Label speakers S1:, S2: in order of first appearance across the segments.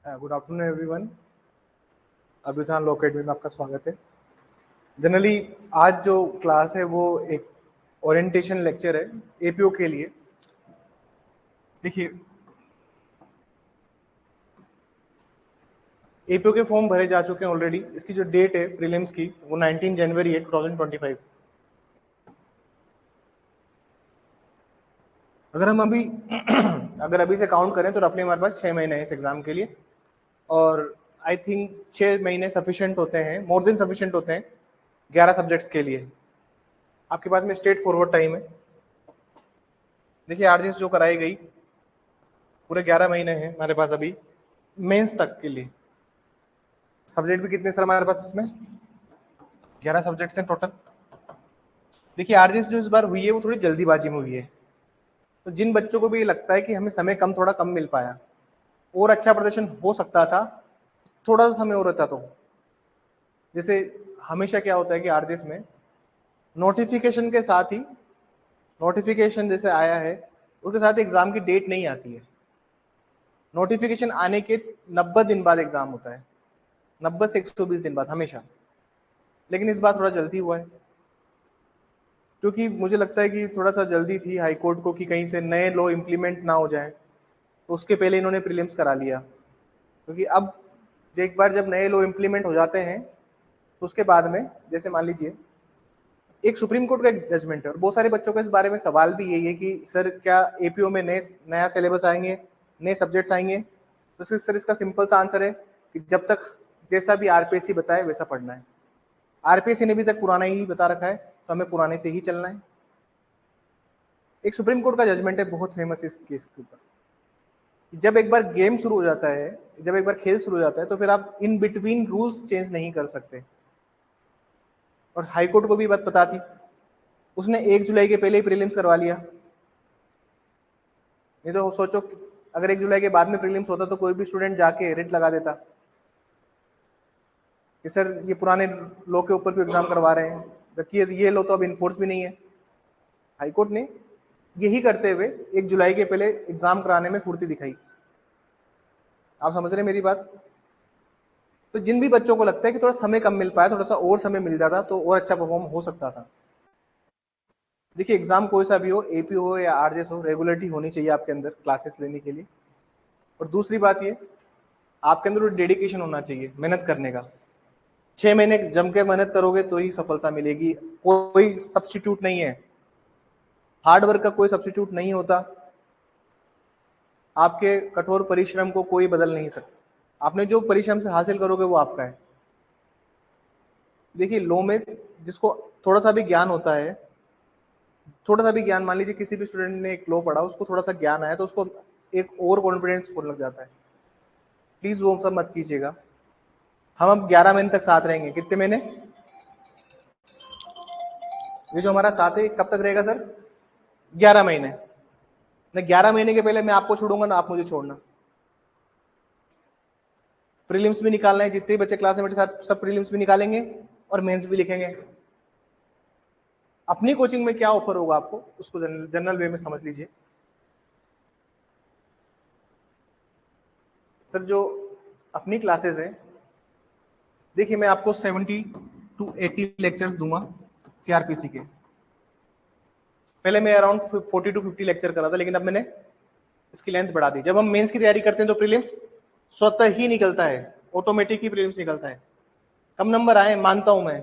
S1: Good afternoon everyone. Abhyutthan law academy में आपका स्वागत है। जनरली आज जो क्लास है वो एक ओरिएंटेशन लेक्चर है एपीओ के लिए। देखिए, एपीओ के फॉर्म भरे जा चुके हैं ऑलरेडी। इसकी जो डेट है प्रीलिम्स की वो 19 जनवरी है 2025। अगर हम अभी अगर अभी से काउंट करें तो रफली हमारे पास 6 महीने हैं इस एग्जाम के लिए, और आई थिंक 6 महीने सफिशिएंट होते हैं, मोर देन सफिशिएंट होते हैं 11 सब्जेक्ट्स के लिए। आपके पास में स्ट्रेट फॉरवर्ड टाइम है। देखिए, आरजीएस जो कराई गई पूरे 11 महीने हैं हमारे पास अभी मेंस तक के लिए। सब्जेक्ट भी कितने सर हमारे पास इसमें 11 सब्जेक्ट्स हैं टोटल। देखिए, आरजीएस जो इस बार हुई है वो थोड़ी जल्दीबाजी में हुई है, तो जिन बच्चों को भी ये लगता है कि हमें समय थोड़ा कम मिल पाया और अच्छा प्रदर्शन हो सकता था, थोड़ा सा समय और रहता तो। जैसे हमेशा क्या होता है कि आरजीएस में नोटिफिकेशन के साथ ही, नोटिफिकेशन जैसे आया है उसके साथ एग्जाम की डेट नहीं आती है। नोटिफिकेशन आने के 90 दिन बाद एग्जाम होता है, 90 से 120 दिन बाद हमेशा। लेकिन इस बार थोड़ा जल्दी हुआ है, क्योंकि मुझे लगता है कि थोड़ा सा जल्दी थी हाईकोर्ट को कि कहीं से नए लॉ इम्प्लीमेंट ना हो जाए, तो उसके पहले इन्होंने प्रीलिम्स करा लिया। क्योंकि अब एक बार जब नए लॉ इम्प्लीमेंट हो जाते हैं तो उसके बाद में, जैसे मान लीजिए एक सुप्रीम कोर्ट का एक जजमेंट है और बहुत सारे बच्चों का इस बारे में सवाल भी यही है कि सर क्या एपीओ में नया सिलेबस आएंगे, नए सब्जेक्ट्स आएंगे? तो सर इसका सिंपल सा आंसर है कि जब तक जैसा भी आरपीएससी बताए वैसा पढ़ना है। आरपीएससी ने भी तक पुराना ही बता रखा है, तो हमें पुराने से ही चलना है। एक सुप्रीम कोर्ट का जजमेंट है बहुत फेमस इस केस के ऊपर। जब एक बार गेम शुरू हो जाता है, जब एक बार खेल शुरू हो जाता है, तो फिर आप इन बिटवीन रूल्स चेंज नहीं कर सकते। और हाईकोर्ट को भी बात पता थी, उसने 1 जुलाई के पहले ही प्रीलिम्स करवा लिया। नहीं तो सोचो अगर 1 जुलाई के बाद में प्रीलिम्स होता तो कोई भी स्टूडेंट जाके रिट लगा देता कि सर ये पुराने लॉ के ऊपर क्यों एग्जाम करवा रहे हैं, जबकि ये लॉ तो अब इन्फोर्स भी नहीं है। हाईकोर्ट ने यही करते हुए 1 जुलाई के पहले एग्जाम कराने में फुर्ती दिखाई। आप समझ रहे हैं मेरी बात? तो जिन भी बच्चों को लगता है कि थोड़ा समय कम मिल पाया, थोड़ा सा और समय मिल जाता तो और अच्छा परफॉर्म हो सकता था। देखिए, एग्जाम कोई सा भी हो, एपी हो या आरजेएस हो, रेगुलरिटी होनी चाहिए आपके अंदर क्लासेस लेने के लिए। और दूसरी बात ये, आपके अंदर डेडिकेशन होना चाहिए मेहनत करने का। 6 महीने जम के मेहनत करोगे तो ही सफलता मिलेगी। कोई सब्स्टिट्यूट नहीं है, हार्ड वर्क का कोई सब्स्टिट्यूट नहीं होता। आपके कठोर परिश्रम को कोई बदल नहीं सकता। आपने जो परिश्रम से हासिल करोगे वो आपका है। देखिए, लॉ में जिसको थोड़ा सा भी ज्ञान होता है, थोड़ा सा भी ज्ञान, मान लीजिए किसी भी स्टूडेंट ने एक लॉ पढ़ा, उसको थोड़ा सा ज्ञान आया तो उसको एक और कॉन्फिडेंस होने लग जाता है। प्लीज वो सब मत कीजिएगा। हम अब 11 महीने तक साथ रहेंगे। कितने महीने? ये जो हमारा साथ है कब तक रहेगा सर? 11 महीने। न 11 महीने के पहले मैं आपको छोड़ूंगा ना आप मुझे छोड़ना। प्रीलिम्स भी निकालना है, जितने बच्चे क्लास में बैठे सब प्रीलिम्स भी निकालेंगे और मेंस भी लिखेंगे। अपनी कोचिंग में क्या ऑफर होगा आपको उसको जनरल वे में समझ लीजिए। सर जो अपनी क्लासेस हैं, देखिए मैं आपको 70 to 80 लेक्चर्स दूंगा सीआरपीसी के। पहले मैं अराउंड 40 to 50 लेक्चर कर रहा था, लेकिन अब मैंने इसकी लेंथ बढ़ा दी। जब हम मेंस की तैयारी करते हैं तो प्रीलिम्स स्वतः ही निकलता है, ऑटोमेटिक ही प्रीलिम्स निकलता है। कम नंबर आए मानता हूं मैं,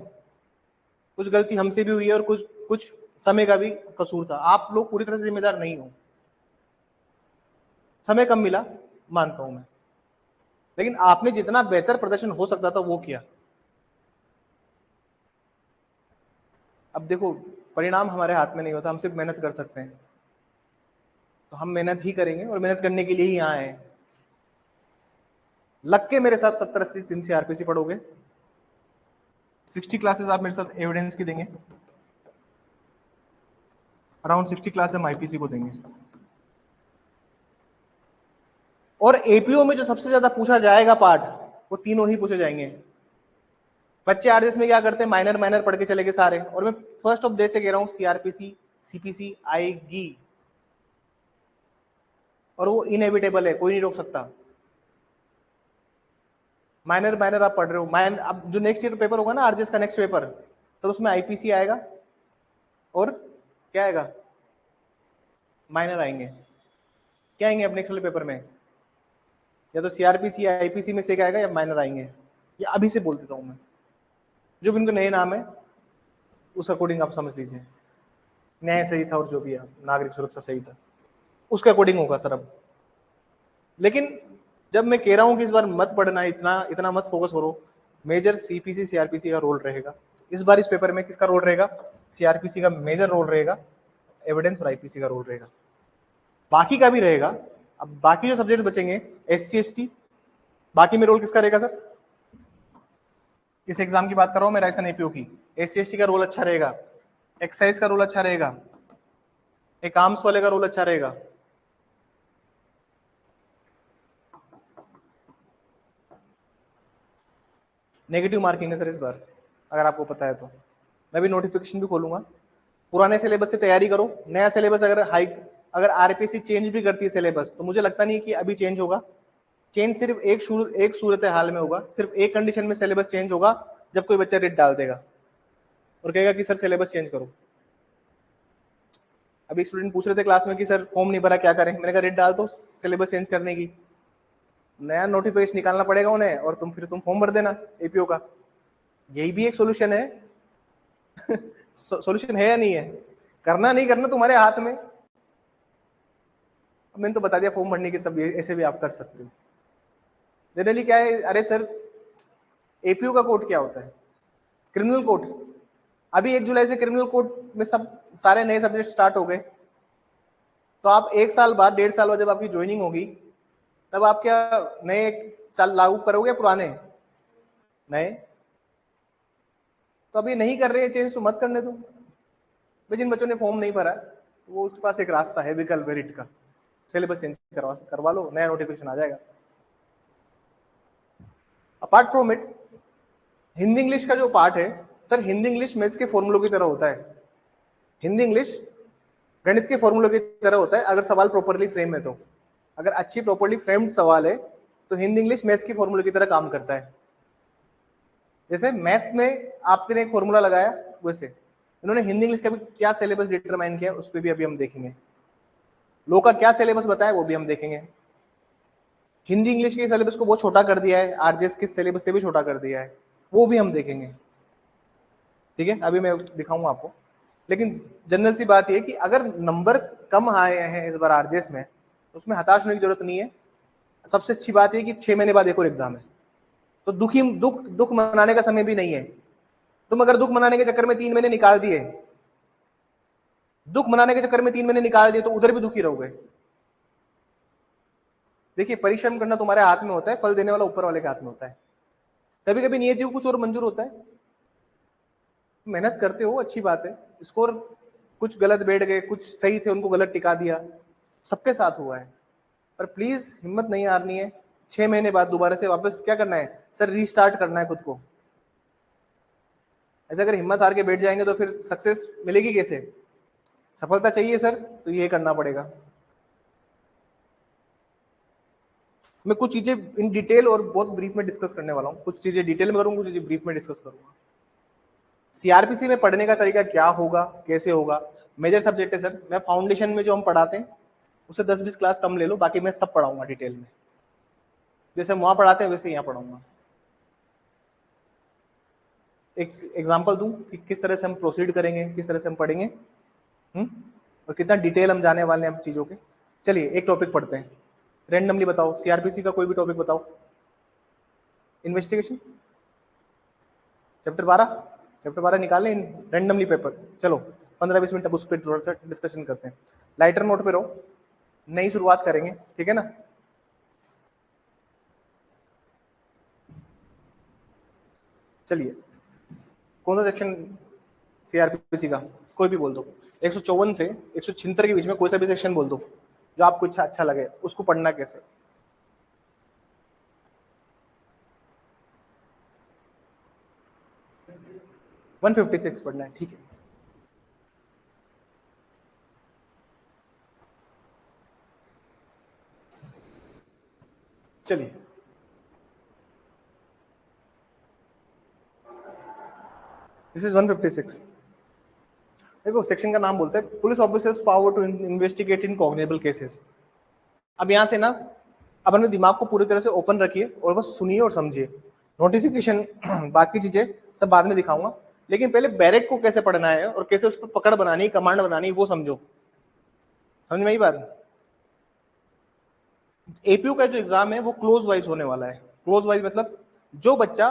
S1: कुछ गलती हमसे भी हुई है और कुछ कुछ समय का भी कसूर था। आप लोग पूरी तरह से जिम्मेदार नहीं हो, समय कम मिला मानता हूं मैं, लेकिन आपने जितना बेहतर प्रदर्शन हो सकता था वो किया। अब देखो, परिणाम हमारे हाथ में नहीं होता, हम सिर्फ मेहनत कर सकते हैं। तो हम मेहनत ही करेंगे और मेहनत करने के लिए ही यहाँ आए। लग के मेरे साथ 70-80 दिन से आरपीसी पढ़ोगे, 60 क्लासेस आप मेरे साथ एविडेंस की देंगे, अराउंड 60 क्लास हम आईपीसी को देंगे। और एपीओ में जो सबसे ज्यादा पूछा जाएगा पार्ट, वो तीनों ही पूछे जाएंगे। बच्चे आरएस में क्या करते हैं, माइनर माइनर पढ़ के चले गए सारे, और मैं फर्स्ट ऑफ डे से कह रहा हूं सीआरपीसी सीपीसी आएगी, और वो इनएविटेबल है, कोई नहीं रोक सकता। माइनर माइनर आप पढ़ रहे हो, माइन अब जो नेक्स्ट ईयर पेपर होगा ना आरजेएस का नेक्स्ट पेपर, तो उसमें आईपीसी आएगा और क्या आएगा, माइनर आएंगे। क्या आएंगे अपने नेक्स्ट पेपर में, या तो सीआरपीसी या आईपीसी में से क्या आएगा, या माइनर आएंगे। ये अभी से बोल देता हूँ मैं, जो भी उनके नए नाम है उस अकॉर्डिंग आप समझ लीजिए। न्याय सही था और जो भी है नागरिक सुरक्षा सही था, उसके अकॉर्डिंग होगा सर। अब लेकिन जब मैं कह रहा हूं कि इस बार मत पढ़ना, इतना इतना मत फोकस करो, मेजर सीपीसी सीआरपीसी का रोल रहेगा इस बार। इस पेपर में किसका रोल रहेगा, सीआरपीसी का मेजर रोल रहेगा, एविडेंस और आईपीसी का रोल रहेगा, बाकी का भी रहेगा। अब बाकी जो सब्जेक्ट बचेंगे, एससी एसटी, बाकी में रोल किसका रहेगा सर, इस एग्जाम की बात कर रहा हूं मैं, राजस्थान एपीओ की। एससी एसटी का रोल अच्छा रहेगा, एक्साइज का रोल अच्छा रहेगा, एक आर्म्स वाले का रोल अच्छा रहेगा। नेगेटिव मार्किंग है सर इस बार, अगर आपको पता है तो। मैं भी नोटिफिकेशन भी खोलूंगा, पुराने सिलेबस से तैयारी करो। नया सिलेबस अगर अगर आरपीसी चेंज भी करती है सिलेबस, तो मुझे लगता नहीं कि अभी चेंज होगा। चेंज सिर्फ एक सूरत हाल में होगा, सिर्फ एक कंडीशन में सिलेबस चेंज होगा, जब कोई बच्चा रिट डाल देगा और कहेगा कि सर सिलेबस चेंज करो। अभी स्टूडेंट पूछ रहे थे क्लास में कि सर फॉर्म नहीं भरा, क्या करें। मैंने कहा रिट डाल दो सिलेबस चेंज करने की, नया नोटिफिकेशन निकालना पड़ेगा उन्हें, और तुम फॉर्म भर देना एपीओ का। यही भी एक सोल्यूशन है। सोल्यूशन है या नहीं है, करना नहीं करना तुम्हारे हाथ में। मैंने तो बता दिया फॉर्म भरने के सब ऐसे भी आप कर सकते हो। जनरली क्या है, अरे सर एपीओ का कोड क्या होता है, क्रिमिनल कोड। अभी 1 जुलाई से क्रिमिनल कोड में सब सारे नए सब्जेक्ट स्टार्ट हो गए, तो आप 1 साल बाद 1.5 साल बाद जब आपकी ज्वाइनिंग होगी, तब आप क्या नए चाल लागू करोगे, पुराने नए। तो अभी नहीं कर रहे हैं चेंज, तो मत करने दो भाई। जिन बच्चों ने फॉर्म नहीं भरा, तो वो उसके पास एक रास्ता है, विकल्प है रिट का, सिलेबस चेंज करवा लो, नया नोटिफिकेशन आ जाएगा। Apart from it, Hindi English का जो पार्ट है सर, हिंदी इंग्लिश मैथ्स के फॉर्मूलों की तरह होता है। हिंदी इंग्लिश गणित के फॉर्मूलों की तरह होता है, अगर सवाल प्रॉपरली फ्रेम है तो। अगर अच्छी प्रॉपरली फ्रेम्ड सवाल है, तो हिंदी इंग्लिश मैथ्स के फॉर्मूले की तरह काम करता है। जैसे मैथ्स में आपने एक फॉर्मूला लगाया, वैसे इन्होंने हिंदी इंग्लिश का भी क्या सिलेबस डिटरमाइन किया, उस पर भी अभी हम देखेंगे। लो का क्या सिलेबस बताया, वो भी हम देखेंगे। हिंदी इंग्लिश के सिलेबस को बहुत छोटा कर दिया है, आरजेएस के सिलेबस से भी छोटा कर दिया है, वो भी हम देखेंगे। ठीक है, अभी मैं दिखाऊंगा आपको। लेकिन जनरल सी बात ये कि अगर नंबर कम आए हैं इस बार आरजेएस में, तो उसमें हताश होने की जरूरत नहीं है। सबसे अच्छी बात है कि 6 महीने बाद एक और एग्जाम है, तो दुख मनाने का समय भी नहीं है। तुम अगर दुख मनाने के चक्कर में 3 महीने निकाल दिए, दुख मनाने के चक्कर में 3 महीने निकाल दिए, तो उधर भी दुखी रहोगे। देखिए, परिश्रम करना तुम्हारे हाथ में होता है, फल देने वाला ऊपर वाले के हाथ में होता है। कभी कभी नियति को कुछ और मंजूर होता है, मेहनत करते हो, अच्छी बात है। स्कोर कुछ गलत बैठ गए, कुछ सही थे उनको गलत टिका दिया, सबके साथ हुआ है। पर प्लीज हिम्मत नहीं हारनी है। 6 महीने बाद दोबारा से वापस क्या करना है सर, रीस्टार्ट करना है खुद को। ऐसे अगर हिम्मत हार के बैठ जाएंगे, तो फिर सक्सेस मिलेगी कैसे। सफलता चाहिए सर, तो ये करना पड़ेगा। मैं कुछ चीजें इन डिटेल और बहुत ब्रीफ में डिस्कस करने वाला हूँ। कुछ चीजें डिटेल में करूंगा, कुछ चीजें ब्रीफ में डिस्कस करूंगा। सीआरपीसी में पढ़ने का तरीका क्या होगा, कैसे होगा। मेजर सब्जेक्ट है सर, मैं फाउंडेशन में जो हम पढ़ाते हैं उससे 10-20 क्लास कम ले लो, बाकी मैं सब पढ़ाऊंगा डिटेल में। जैसे हम वहां पढ़ाते हैं वैसे यहाँ पढ़ाऊंगा। एक एग्जांपल दूं कि किस तरह से हम प्रोसीड करेंगे, किस तरह से हम पढ़ेंगे, और कितना डिटेल हम जाने वाले हैं चीजों के। चलिए एक टॉपिक पढ़ते हैं, रेंडमली बताओ, सीआरपीसी का कोई भी टॉपिक बताओ। इन्वेस्टिगेशन चैप्टर 12 निकाल लें रेंडमली पेपर। चलो 15-20 मिनट अब उस पर थोड़ा सा डिस्कशन करते हैं। लाइटर नोट पे रहो, नई शुरुआत करेंगे, ठीक है ना। चलिए, कौन सा सेक्शन सीआरपीसी का, कोई भी बोल दो। 154 से 176 के बीच में कोई सा भी सेक्शन बोल दो जो आपको अच्छा लगे, उसको पढ़ना कैसे। 156 पढ़ना है, ठीक है। चलिए, दिस इज 156। देखो सेक्शन का नाम बोलते हैं police officers power to investigate in cognizable cases. अब यहां से ना अब अपने दिमाग को पूरी तरह से ओपन रखिए और बस सुनिए और समझिए। नोटिफिकेशन बाकी चीजें सब बाद में दिखाऊंगा, लेकिन पहले बैरेक को कैसे पढ़ना है और कैसे उस पर पकड़ बनानी, कमांड बनानी, वो समझो। समझ में आई बात? एपीयू का जो एग्जाम है वो क्लोज वाइज होने वाला है। क्लोज वाइज मतलब जो बच्चा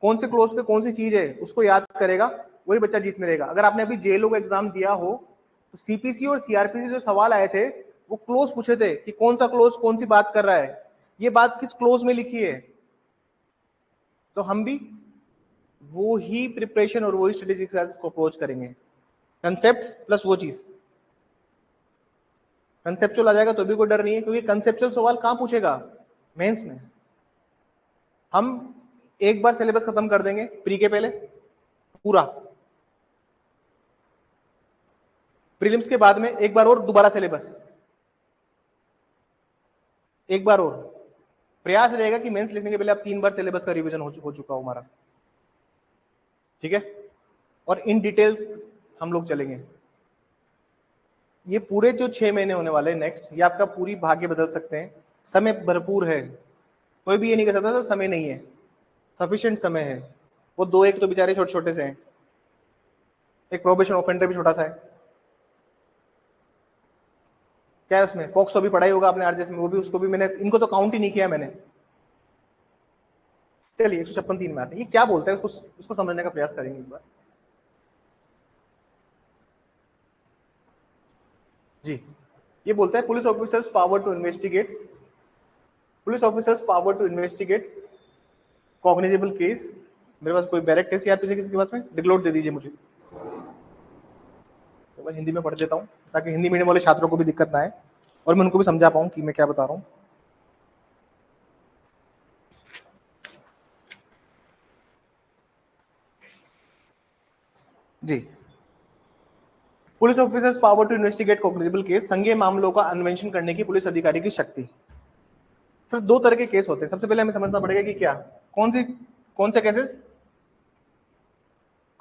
S1: कौन से क्लोज पे कौन सी चीज है उसको याद करेगा वही बच्चा जीत में रहेगा। अगर आपने अभी जेएलओ का एग्जाम दिया हो तो सीपीसी और सीआरपीसी जो सवाल आए थे वो क्लोज पूछे थे कि कौन सा क्लोज कौन सी बात कर रहा है, ये बात किस क्लोज में लिखी है। तो हम भी वो ही प्रिपरेशन और वही स्ट्रेटेजिक सेल्स को अप्रोच करेंगे। कंसेप्ट प्लस वो चीज कंसेप्चुअल आ जाएगा तो भी कोई डर नहीं है, क्योंकि कंसेप्चुअल सवाल कहां पूछेगा? मेंस में। हम एक बार सिलेबस खत्म कर देंगे प्री के पहले पूरा, प्रीलिम्स के बाद में एक बार और दोबारा सिलेबस, एक बार और प्रयास रहेगा कि मेंस लिखने के पहले आप 3 बार सिलेबस का रिवीजन हो चुका हो हमारा, ठीक है। और इन डिटेल हम लोग चलेंगे। ये पूरे जो 6 महीने होने वाले हैं नेक्स्ट, ये आपका पूरी भाग्य बदल सकते हैं। समय भरपूर है, कोई भी ये नहीं कह सकता था समय नहीं है, सफिशिएंट समय है। वो 2-1 तो बेचारे छोटे छोटे से हैं, एक प्रोबेशन ऑफेंडर भी छोटा सा है। क्या है उसमें? पॉक्सो भी पढ़ाई होगा आपने आरजेएस में, वो भी, उसको भी मैंने, इनको तो काउंट ही नहीं किया मैंने। चलिए 156(3) में आते हैं। ये क्या बोलता है उसको समझने का प्रयास करेंगे एक बार। जी, ये बोलता है police officers power to investigate cognizable case. मेरे पास कोई बैरेक टेस्ट या किसी के पास में डिक्लोड दे दीजिए मुझे, तो मैं हिंदी में पढ़ देता हूँ ताकि हिंदी मीडियम वाले छात्रों को भी दिक्कत ना आए और मैं उनको भी समझा पाऊँ कि मैं क्या बता रहा हूँ। जी, police officers power to investigate cognizable case, संज्ञेय मामलों का अन्वेषण करने की पुलिस अधिकारी की शक्ति। सर 2 तरह के केस होते हैं। सबसे पहले हमें समझना पड़ेगा कि क्या कौन से केसेस?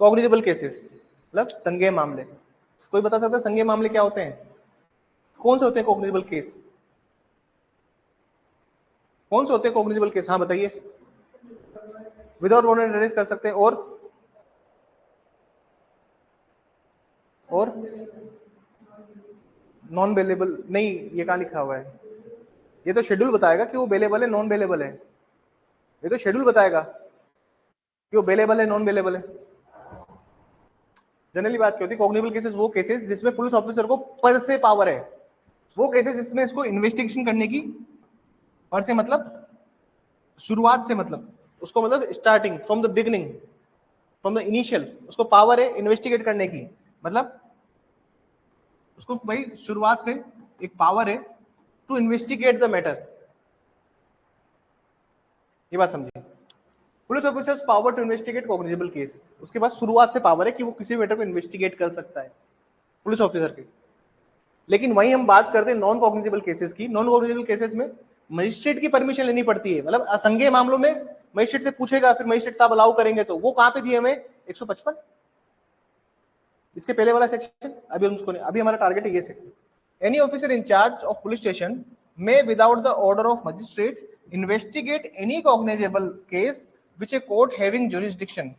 S1: कॉग्निजेबल केसेस मतलब संज्ञेय मामले। कोई बता सकता है संज्ञेय मामले क्या होते हैं? कौन से होते हैं कॉग्निजेबल केस? कौन से होते हैं कॉग्निजेबल केस? हाँ बताइए। विदाउट वारंट अरेस्ट कर सकते हैं, और नॉन बेलेबल नहीं, ये कहां लिखा हुआ है? ये तो शेड्यूल बताएगा कि वो बेलेबल है नॉन बेलेबल है। ये तो शेड्यूल बताएगा कि वो बेलेबल है नॉन बेलेबल है। जनरली बात क्या होती है? कॉग्निजेबल केसेस वो केसेस जिसमें पुलिस ऑफिसर को पर से पावर है, वो केसेस जिसमें इसको इन्वेस्टिगेशन करने की पर से मतलब शुरुआत से, मतलब उसको मतलब starting from the beginning, from the initial उसको पावर है इन्वेस्टिगेट करने की, मतलब उसको भाई शुरुआत से एक पावर है टू इन्वेस्टिगेट द मैटर। ये बात समझिए। Police officers power to investigate cognizable case, उसके बाद शुरुआत से पावर है कि वो किसी मैटर को इन्वेस्टिगेट कर सकता है पुलिस ऑफिसर के। लेकिन वहीं हम बात करते हैं नॉन कॉग्निजेबल केसेस की। नॉन कॉग्निजेबल केसेस में मजिस्ट्रेट की परमिशन लेनी पड़ती है, मतलब असंज्ञेय मामलों में मजिस्ट्रेट से पूछेगा, फिर मजिस्ट्रेट साहब अलाउ करेंगे। तो वो कहां पे दिए हमें? 155, इसके पहले वाला सेक्शन। अभी हम उसको नहीं, अभी हमारा टारगेट है ये section. Any officer in charge of police station may without the order of magistrate investigate any cognizable case which a court having jurisdiction.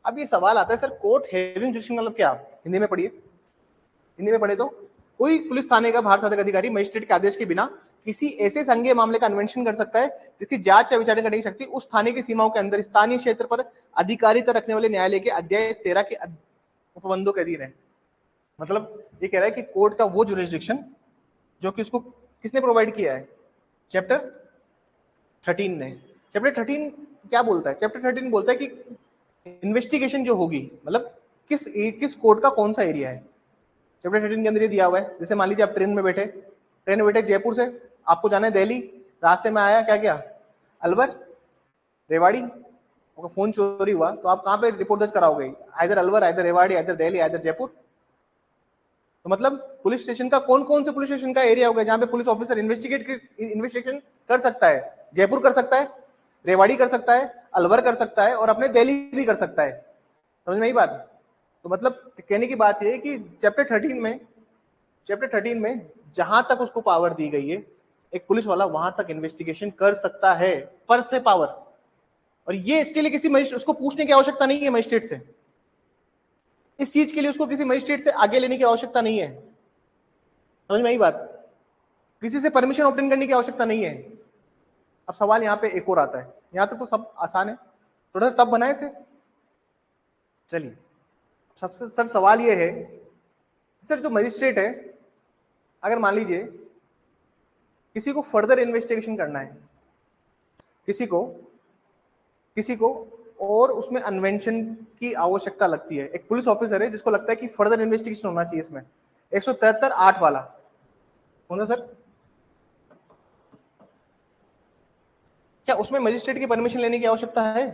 S1: अब ये सवाल आता है, सर कोर्ट हैविंग जुरिसडिक्शन मतलब क्या? हिंदी में पढ़िए, हिंदी में पढ़े तो कोई पुलिस थाने का बाहर साधक अधिकारी मजिस्ट्रेट के आदेश के बिना किसी ऐसे संज्ञेय मामले का अन्वेषण कर सकता है जिसकी जांच या विचारणा करने की शक्ति उस थाने की सीमाओं के अंदर स्थानीय क्षेत्र पर अधिकारिता रखने वाले न्यायालय के अध्याय 13 के उपबंधों के अधीन है। मतलब ये कह रहा है कि कोर्ट का वो जुरिसडिक्शन जो कि उसको किसने प्रोवाइड किया है? चैप्टर 13 ने। चैप्टर 13 क्या बोलता है? चैप्टर 13 बोलता है कि इन्वेस्टिगेशन जो होगी, मतलब किस कोर्ट का कौन सा एरिया है। चैप्टर 13 के अंदर ये दिया हुआ है। जैसे मान लीजिए आप ट्रेन में बैठे जयपुर से, आपको जाना है दिल्ली, रास्ते में आया क्या अलवर, रेवाड़ी, आपका फोन चोरी हुआ, तो आप कहां पे रिपोर्ट दर्ज कराओगे? Either Alwar, either Rewari, either Delhi, either Jaipur. तो मतलब पुलिस स्टेशन का कौन से पुलिस स्टेशन का एरिया होगा जहां पे पुलिस ऑफिसर इन्वेस्टिगेशन कर सकता है? जयपुर कर सकता है, रेवाड़ी कर सकता है, अलवर कर सकता है और अपने दिल्ली भी कर सकता है। समझ में आई बात? तो मतलब कहने की बात यह है कि चैप्टर 13 में जहां तक उसको पावर दी गई है, एक पुलिस वाला वहां तक इन्वेस्टिगेशन कर सकता है, पर से पावर। और ये इसके लिए किसी मजिस्ट्रेट उसको पूछने की आवश्यकता नहीं है मजिस्ट्रेट से, इस चीज के लिए उसको किसी मजिस्ट्रेट से आगे लेने की आवश्यकता नहीं है। समझ में आई बात? किसी से परमिशन ऑब्टेन करने की आवश्यकता नहीं है। अब सवाल यहाँ पे एक और आता है, यहां तक तो सब आसान है, थोड़ा सा टफ बनाए से। चलिए, सबसे सर सवाल ये है, सर जो मजिस्ट्रेट है, अगर मान लीजिए किसी को फर्दर इन्वेस्टिगेशन करना है, किसी को और उसमें अनवेंशन की आवश्यकता लगती है, एक पुलिस ऑफिसर है जिसको लगता है कि फर्दर इन्वेस्टिगेशन होना चाहिए इसमें, 173(8) वाला कौन सा सर? क्या उसमें मजिस्ट्रेट की परमिशन लेने की आवश्यकता है?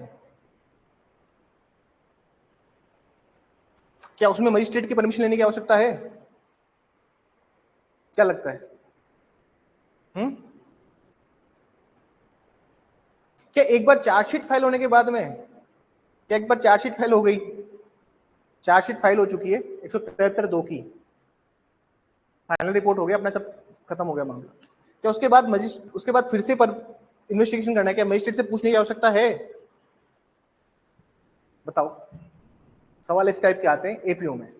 S1: क्या उसमें मजिस्ट्रेट की परमिशन लेने की आवश्यकता है? क्या लगता है? क्या एक बार चार्जशीट फाइल होने के बाद में, क्या एक बार चार्जशीट फाइल हो गई, चार्जशीट फाइल हो चुकी है 173(2) की, फाइनल रिपोर्ट हो गया, अपना सब खत्म हो गया मामला, क्या उसके बाद फिर से पर इन्वेस्टिगेशन करना है? क्या मजिस्ट्रेट से पूछने की आवश्यकता है? बताओ। सवाल इस टाइप के आते हैं एपीओ में,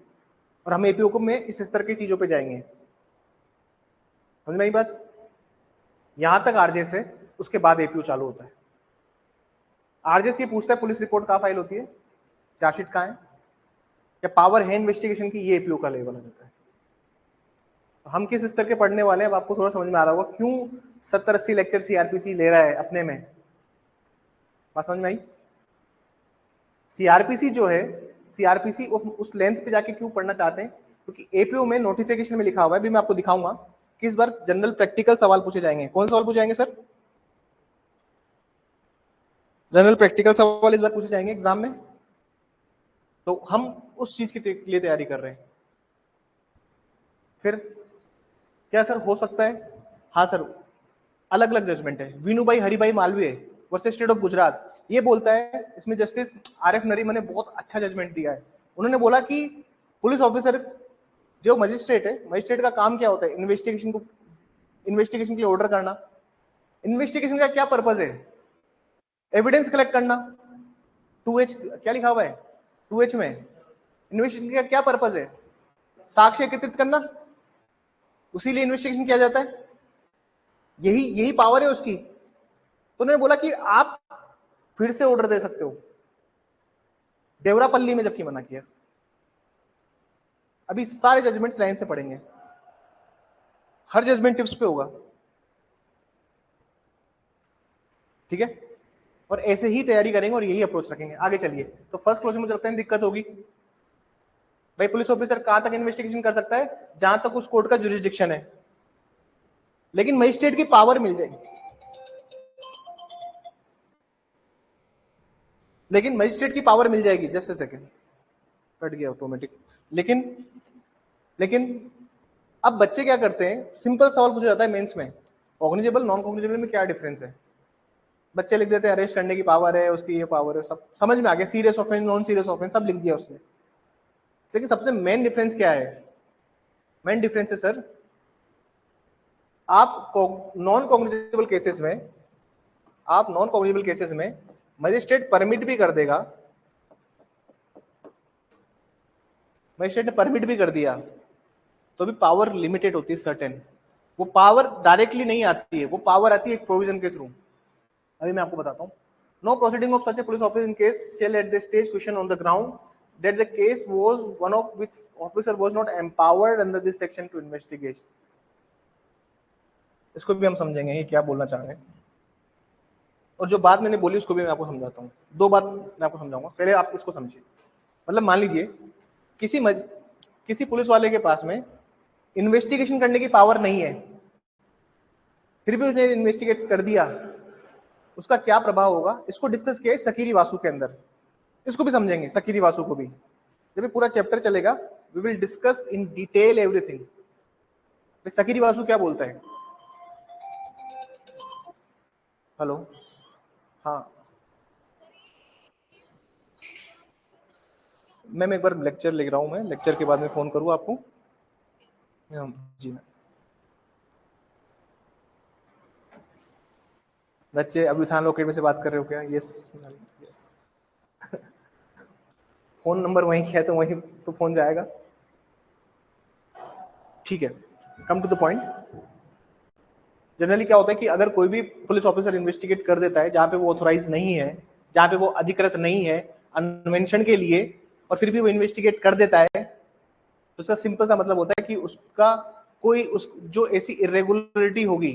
S1: और हम एपीओ को में इस स्तर की चीजों पे जाएंगे। समझ में आई बात? यहां तक आरजे से, उसके बाद एपीओ चालू होता है। आरजे से ये पूछता है पुलिस रिपोर्ट कहाँ फाइल होती है, चार्जशीट कहाँ है, क्या पावर है इन्वेस्टिगेशन की, ये एपीओ का लेवल आ जाता है। हम किस स्तर के पढ़ने वाले हैं, अब आपको थोड़ा समझ में आ रहा होगा क्यों 70-80 लेक्चर सीआरपीसी ले रहा है अपने में। बात समझ में आई? सीआरपीसी जो है, सीआरपीसी उस लेंथ पे जाके क्यों पढ़ना चाहते हैं, क्योंकि एपीओ में नोटिफिकेशन में लिखा हुआ है, अभी मैं आपको दिखाऊंगा कि इस बार जनरल प्रैक्टिकल सवाल पूछे जाएंगे। कौन सवाल पूछे जाएंगे सर? जनरल प्रैक्टिकल सवाल इस बार पूछे जाएंगे एग्जाम में, तो हम उस चीज के लिए तैयारी कर रहे हैं। फिर क्या सर हो सकता है? हाँ सर, अलग अलग जजमेंट है। Vinubhai Haribhai Malviya versus state of Gujarat, ये बोलता है, इसमें जस्टिस आरएफ नरीमन ने बहुत अच्छा जजमेंट दिया है। उन्होंने बोला कि पुलिस ऑफिसर जो मजिस्ट्रेट है, मजिस्ट्रेट का काम क्या होता है, इन्वेस्टिगेशन के लिए ऑर्डर करना। इन्वेस्टिगेशन का क्या पर्पज है? एविडेंस कलेक्ट करना। 2H क्या लिखा हुआ है 2H में? इन्वेस्टिगेशन का क्या पर्पज है? साक्ष्य एकत्रित करना, उसी लिए इन्वेस्टिगेशन किया जाता है, यही यही पावर है उसकी। तो उन्होंने बोला कि आप फिर से ऑर्डर दे सकते हो, देवरापल्ली में जबकि मना किया। अभी सारे जजमेंट्स लाइन से पढ़ेंगे, हर जजमेंट टिप्स पे होगा, ठीक है? और ऐसे ही तैयारी करेंगे और यही अप्रोच रखेंगे। आगे चलिए, तो फर्स्ट क्वेश्चन में चलते हैं, दिक्कत होगी भाई पुलिस ऑफिसर कहां तक इन्वेस्टिगेशन कर सकता है, जहां तक उस कोर्ट का जुरिस्डिक्शन है, लेकिन मजिस्ट्रेट की पावर मिल जाएगी, लेकिन मजिस्ट्रेट की पावर मिल जाएगी। जस्ट ए सेकेंड, कट गया ऑटोमेटिक। लेकिन लेकिन अब बच्चे क्या करते हैं, सिंपल सवाल पूछा जाता है मेंस में, कॉग्निजेबल नॉन कॉग्निजेबल में क्या डिफरेंस है, बच्चे लिख देते हैं अरेस्ट करने की पावर है, उसकी ये पावर है, सब समझ में आ गया, serious offence non serious offence सब लिख दिया उसने। लेकिन सबसे मेन डिफरेंस क्या है? मेन डिफरेंस है सर, आप नॉन कॉग्निजेबल केसेस में, आप नॉन कॉग्निजेबल केसेस में मजिस्ट्रेट परमिट भी कर देगा, मजिस्ट्रेट ने परमिट भी कर दिया, तो भी पावर लिमिटेड होती है सर्टेन। वो पावर डायरेक्टली नहीं आती है, वो पावर आती है एक प्रोविजन के थ्रू। अभी मैं आपको बताता हूँ। No proceeding of such a police officer in case shall at the stage question on the ground that the case was one of which officer was not empowered under this section to investigate। इसको भी हम समझेंगे ये क्या बोलना चाह रहे हैं, और जो बात मैंने बोली उसको भी मैं आपको समझाता हूँ। दो बात मैं आपको समझाऊंगा, पहले आप इसको समझिए। मतलब मान लीजिए किसी पुलिस वाले के पास में इन्वेस्टिगेशन करने की पावर नहीं है, फिर भी उसने इन्वेस्टिगेट कर दिया, उसका क्या प्रभाव होगा, इसको डिस्कस किया सकीरी वासु के अंदर, इसको भी समझेंगे सकीरी वासु को भी। जब भी पूरा चैप्टर चलेगा we will discuss in detail everything. सकीरी वासु क्या बोलता है? हेलो, हाँ मैम एक बार लेक्चर लिख रहा हूँ, मैं लेक्चर के बाद में फोन करूँ आपको? जी मैम। बच्चे अभी उत्थान लोकेट में से बात कर रहे हो क्या? Yes yes. फोन नंबर वहीं है तो वहीं तो फोन जाएगा। ठीक है, come to the point. Generally क्या होता है कि अगर कोई भी पुलिस ऑफिसर इन्वेस्टिगेट कर देता है जहां पे वो ऑथोराइज नहीं है, जहां पे वो अधिकृत नहीं है अनवेंशन के लिए, और फिर भी वो इन्वेस्टिगेट कर देता है, तो उसका सिंपल सा मतलब होता है कि उसका कोई उस जो ऐसी इरेगुलरिटी होगी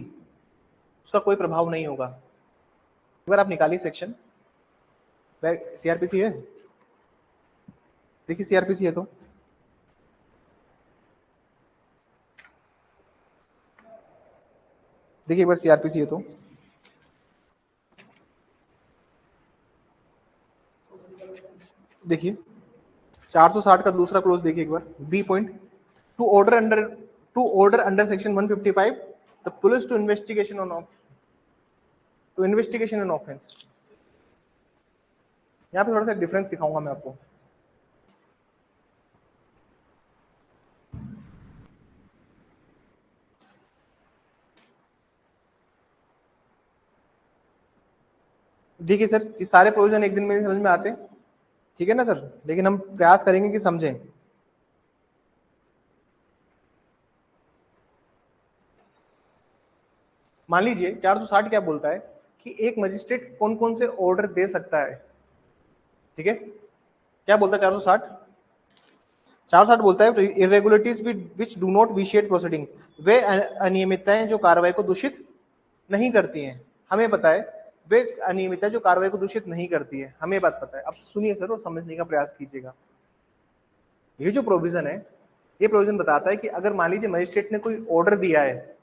S1: उसका कोई प्रभाव नहीं होगा। एक बार आप निकालिए सेक्शन, सीआरपीसी है, देखिए सीआरपीसी है तो देखिए एक बार सीआरपीसी है तो देखिए 460 का दूसरा क्लोज देखिए एक बार, B point, to order under section 155 the police to investigation an offence. यहाँ पे थोड़ा सा डिफरेंस सिखाऊंगा मैं आपको। देखिए सर, ये सारे प्रोविजन एक दिन में नहीं समझ में आते, ठीक है ना सर, लेकिन हम प्रयास करेंगे कि समझें। मान लीजिए 460 क्या बोलता है कि एक मजिस्ट्रेट कौन कौन से ऑर्डर दे सकता है, ठीक है? क्या बोलता है 460? 460 बोलता है irregularities which do not vitiate proceeding, वे अनियमितताएं जो कार्रवाई को दूषित नहीं करती हैं। हमें पता है वे अनियमितताएं जो कार्रवाई को दूषित नहीं करती है, हमें बात पता है। अब सुनिए सर और समझने का प्रयास कीजिएगा। ये जो प्रोविजन है, ये प्रोविजन बताता है कि अगर मान लीजिए मजिस्ट्रेट ने कोई ऑर्डर दिया है,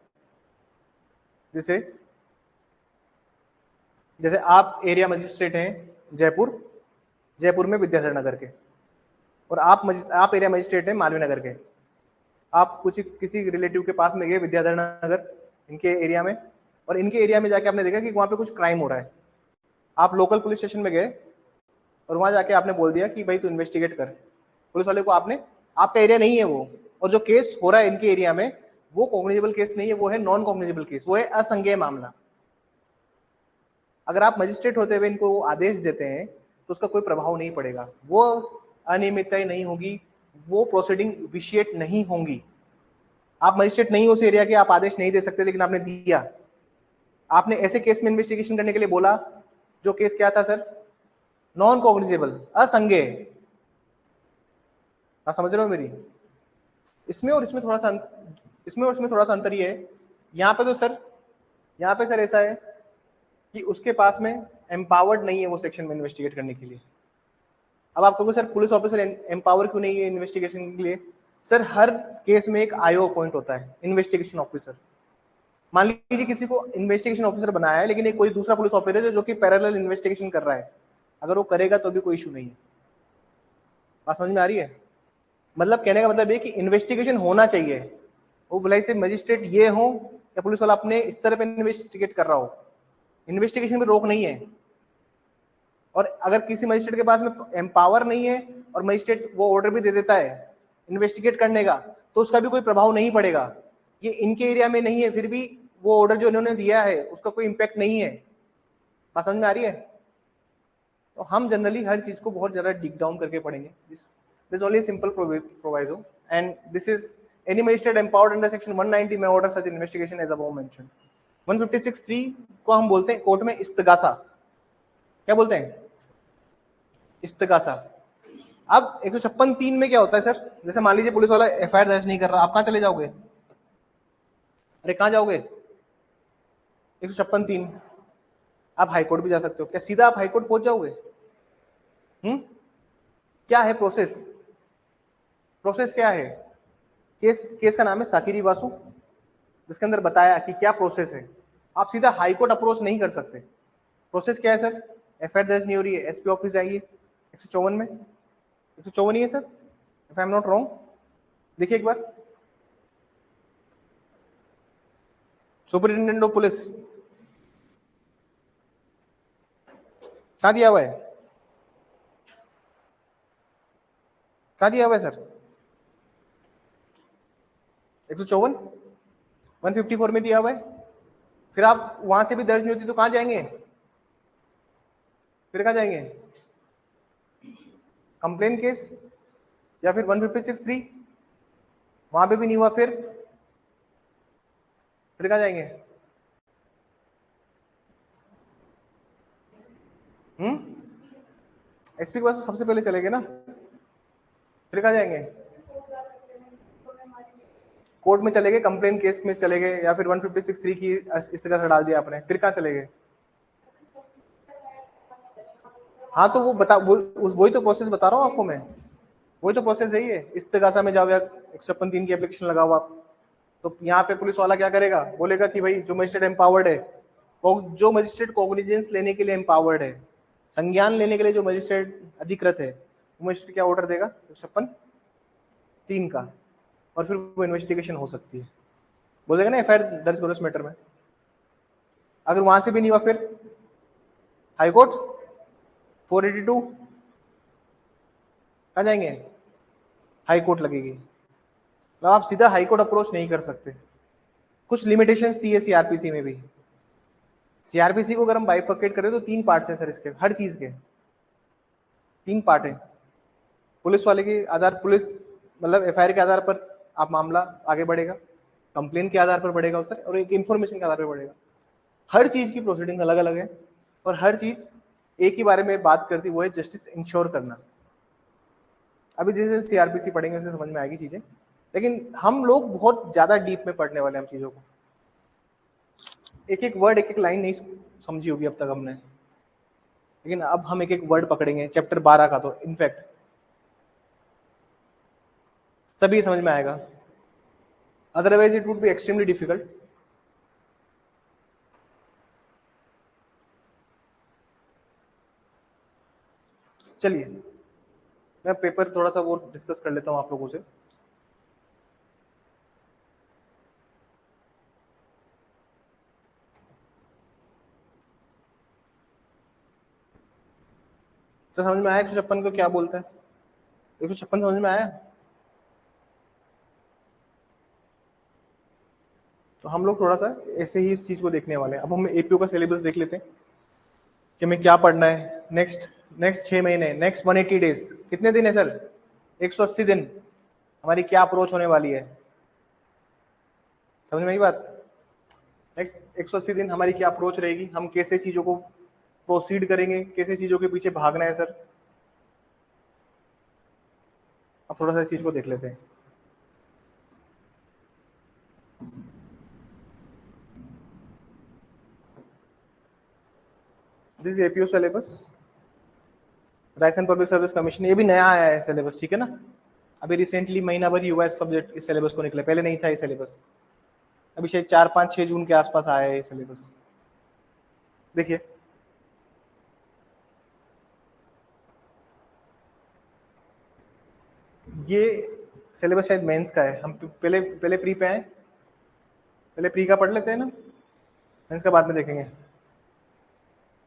S1: जैसे जैसे आप एरिया मजिस्ट्रेट हैं जयपुर, जयपुर में विद्याधर नगर के, और आप एरिया मजिस्ट्रेट हैं मालवीय नगर के। आप कुछ किसी रिलेटिव के पास में गए विद्याधर नगर, इनके एरिया में, और इनके एरिया में जाके आपने देखा कि वहां पे कुछ क्राइम हो रहा है। आप लोकल पुलिस स्टेशन में गए और वहां जाके आपने बोल दिया कि भाई तू इन्वेस्टिगेट कर। पुलिस वाले को आपने, आपका एरिया नहीं है वो, और जो केस हो रहा है इनके एरिया में वो कॉग्निजेबल केस नहीं है, वो है नॉन कॉग्निजेबल केस, वो है असंज्ञेय मामला। अगर आप मजिस्ट्रेट होते हुए इनको आदेश देते हैं तो उसका कोई प्रभाव नहीं पड़ेगा, वो अनियमितताएं नहीं होगी, वो प्रोसीडिंग विशिएट नहीं होंगी। आप मजिस्ट्रेट नहीं हो उस एरिया के, आप आदेश नहीं दे सकते, लेकिन आपने दिया। आपने ऐसे केस में इन्वेस्टिगेशन करने के लिए बोला जो केस क्या था सर? Non cognizable, असंज्ञेय। आप समझ रहे हो मेरी? इसमें और इसमें थोड़ा सा इसमें और इसमें थोड़ा सा अंतर ये है, यहाँ पे तो सर, यहाँ पे सर ऐसा है कि उसके पास में एम्पावर्ड नहीं है वो सेक्शन में इन्वेस्टिगेट करने के लिए। अब आप कहोगे सर पुलिस ऑफिसर एम्पावर क्यों नहीं है इन्वेस्टिगेशन के लिए? सर हर केस में एक आईओ अपॉइंट होता है, इन्वेस्टिगेशन ऑफिसर। मान लीजिए किसी को इन्वेस्टिगेशन ऑफिसर बनाया है, लेकिन एक कोई दूसरा पुलिस ऑफिसर है जो कि पैरेलल इन्वेस्टिगेशन कर रहा है, अगर वो करेगा तो भी कोई इशू नहीं है। बात समझ में आ रही है? मतलब कहने का मतलब ये कि इन्वेस्टिगेशन होना चाहिए, वो भलाई से मजिस्ट्रेट ये हो या पुलिस वाला अपने इस तरह पे इन्वेस्टिगेट कर रहा हो, इन्वेस्टिगेशन में रोक नहीं है। और अगर किसी मजिस्ट्रेट के पास में एम्पावर नहीं है और मजिस्ट्रेट वो ऑर्डर भी दे देता है इन्वेस्टिगेट करने का, तो उसका भी कोई प्रभाव नहीं पड़ेगा। ये इनके एरिया में नहीं है, फिर भी वो ऑर्डर जो इन्होंने दिया है उसका कोई इंपैक्ट नहीं है। बात समझ में आ रही है? तो हम जनरली हर चीज को बहुत ज्यादा डिग डाउन करके पढ़ेंगे। This only simple proviso and this is any magistrate empowered under section 190 में ऑर्डर सच इन्वेस्टिगेशन एज अबव मेंशन्ड। 156(3) को हम बोलते हैं कोर्ट में इस्तगासा। क्या बोलते हैं? इस्तगासा। अब 156(3) में क्या होता है सर? जैसे मान लीजिए पुलिस वाला एफआईआर दर्ज नहीं कर रहा, आप कहाँ चले जाओगे? अरे कहाँ जाओगे? 156(3), आप हाईकोर्ट भी जा सकते हो। क्या सीधा आप हाईकोर्ट पहुंच जाओगे? क्या है प्रोसेस? प्रोसेस क्या है? केस का नाम है साकिरी वासु, जिसके अंदर बताया कि क्या प्रोसेस है। आप सीधा हाईकोर्ट अप्रोच नहीं कर सकते। प्रोसेस क्या है सर? एफआईआर दर्ज नहीं हो रही है, एसपी ऑफिस जाइए 154 में, 154 ही है sir, if I am not wrong. देखिए एक बार, सुपरिटेंडेंट ऑफ पुलिस कहाँ दिया हुआ है? क्या दिया हुआ है सर? 154 154 में दिया हुआ है। फिर आप वहां से भी दर्ज नहीं होती तो कहां जाएंगे? फिर कहां जाएंगे? कंप्लेन केस या फिर 156(3) वहां पे भी नहीं हुआ, फिर कहां जाएंगे? एसपी के पास तो सबसे पहले चलेंगे ना, फिर कहां जाएंगे? कोर्ट में चले गए, कंप्लेन केस में चले गए, या फिर 156(3) की इस तरह से डाल दिया आपने, फिर कहां चले गए? हाँ तो वो बता, वही तो प्रोसेस बता रहा हूँ आपको मैं, वही तो प्रोसेस है ये। इस्तेगासा में जाओ या 156(3) की एप्लीकेशन लगाओ आप, तो यहाँ पे पुलिस वाला क्या करेगा? बोलेगा कि भाई जो मजिस्ट्रेट एम्पावर्ड है, जो मजिस्ट्रेट कॉग्निजेंस लेने के लिए एम्पावर्ड है, संज्ञान लेने के लिए जो मजिस्ट्रेट अधिकृत है, वो मजिस्ट्रेट क्या ऑर्डर देगा? 156(3) का, और फिर वो इन्वेस्टिगेशन हो सकती है। बोलेगा ना एफआईआर दर्ज करो इस मैटर में। अगर वहां से भी नहीं हुआ फिर हाईकोर्ट 482 कहाँ जाएंगे? हाईकोर्ट लगेगी। मतलब आप सीधा हाईकोर्ट अप्रोच नहीं कर सकते, कुछ लिमिटेशंस थी है सीआरपीसी में भी। सीआरपीसी को अगर हम बाइफर्केट करें तो 3 पार्ट्स हैं सर, इसके हर चीज के 3 पार्ट है। पुलिस वाले के आधार, पुलिस मतलब एफआईआर के आधार पर आप मामला आगे बढ़ेगा, कंप्लेन के आधार पर बढ़ेगा सर, और एक इन्फॉर्मेशन के आधार पर बढ़ेगा। हर चीज की प्रोसीडिंग अलग अलग है, और हर चीज एक ही बारे में बात करती, वो है जस्टिस इंश्योर करना। अभी जैसे सीआरपीसी पढ़ेंगे उसे समझ में आएगी चीजें, लेकिन हम लोग बहुत ज्यादा डीप में पढ़ने वाले हैं हम चीजों को। एक एक वर्ड, एक एक लाइन नहीं समझी होगी अब तक हमने, लेकिन अब हम एक एक वर्ड पकड़ेंगे चैप्टर 12 का, तो इनफैक्ट तभी समझ में आएगा, otherwise it would be extremely difficult. चलिए मैं पेपर थोड़ा सा वो डिस्कस कर लेता हूं आप लोगों से। तो समझ में आया 156 को क्या बोलता है? 156 समझ में आया? तो हम लोग थोड़ा सा ऐसे ही इस चीज को देखने वाले हैं। अब हम एपीओ का सिलेबस देख लेते हैं कि हमें क्या पढ़ना है नेक्स्ट 6 महीने, नेक्स्ट 180 डेज। कितने दिन है सर? 180 दिन। हमारी क्या अप्रोच होने वाली है, समझ में आई बात? नेक्स्ट 180 दिन हमारी क्या अप्रोच रहेगी, हम कैसे चीजों को प्रोसीड करेंगे, कैसे चीजों के पीछे भागना है सर। अब थोड़ा सा इस चीज को देख लेते हैं। This APO syllabus, Rajasthan public service commission, ये भी नया आया है सिलेबस, ठीक है ना। अभी रिसेंटली महीना भर हुआ है सब्जेक्ट इस सिलेबस को निकले, पहले नहीं था ये सिलेबस। अभी शायद 4-5-6 जून के आसपास आया है ये सिलेबस। देखिए ये सिलेबस शायद मेंस का है, हम पहले पहले प्री पे आए, पहले प्री का पढ़ लेते हैं ना, मेंस का बाद में देखेंगे।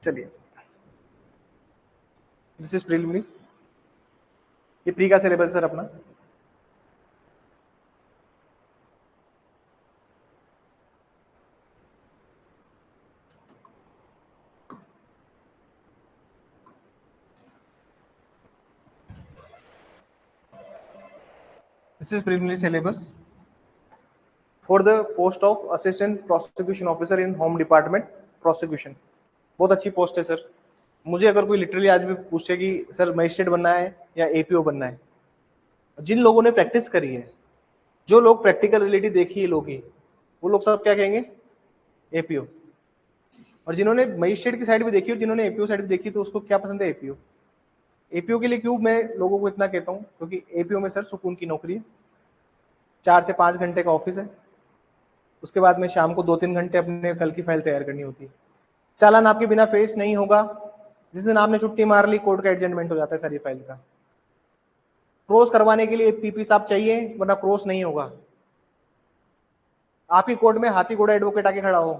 S1: चलिए दिस इज प्रीलिमिनरी, ये प्री का सिलेबस सर अपना। This is preliminary syllabus for the post of assistant prosecution officer in home department prosecution. बहुत अच्छी पोस्ट है सर। मुझे अगर कोई लिटरली आज भी पूछे कि सर मजिस्ट्रेट बनना है या एपीओ बनना है, जिन लोगों ने प्रैक्टिस करी है, जो लोग प्रैक्टिकल रियलिटी देखी है लोगों की, वो लोग सब क्या कहेंगे? एपीओ। और जिन्होंने मजिस्ट्रेट की साइड भी देखी और जिन्होंने एपीओ साइड भी देखी, तो उसको क्या पसंद है? एपीओ। एपीओ के लिए क्यों मैं लोगों को इतना कहता हूँ? क्योंकि एपीओ में सर सुकून की नौकरी है, 4 से 5 घंटे का ऑफिस है, उसके बाद में शाम को 2-3 घंटे अपने कल की फाइल तैयार करनी होती है। चालान आपके बिना फेस नहीं होगा, जिस दिन आपने छुट्टी मार ली कोर्ट का एडजमेंट हो जाता है सारी फाइल का। क्रॉस करवाने के लिए पीपी साहब चाहिए, वरना क्रॉस नहीं होगा। आपकी कोर्ट में हाथी घोड़ा एडवोकेट आके खड़ा हो,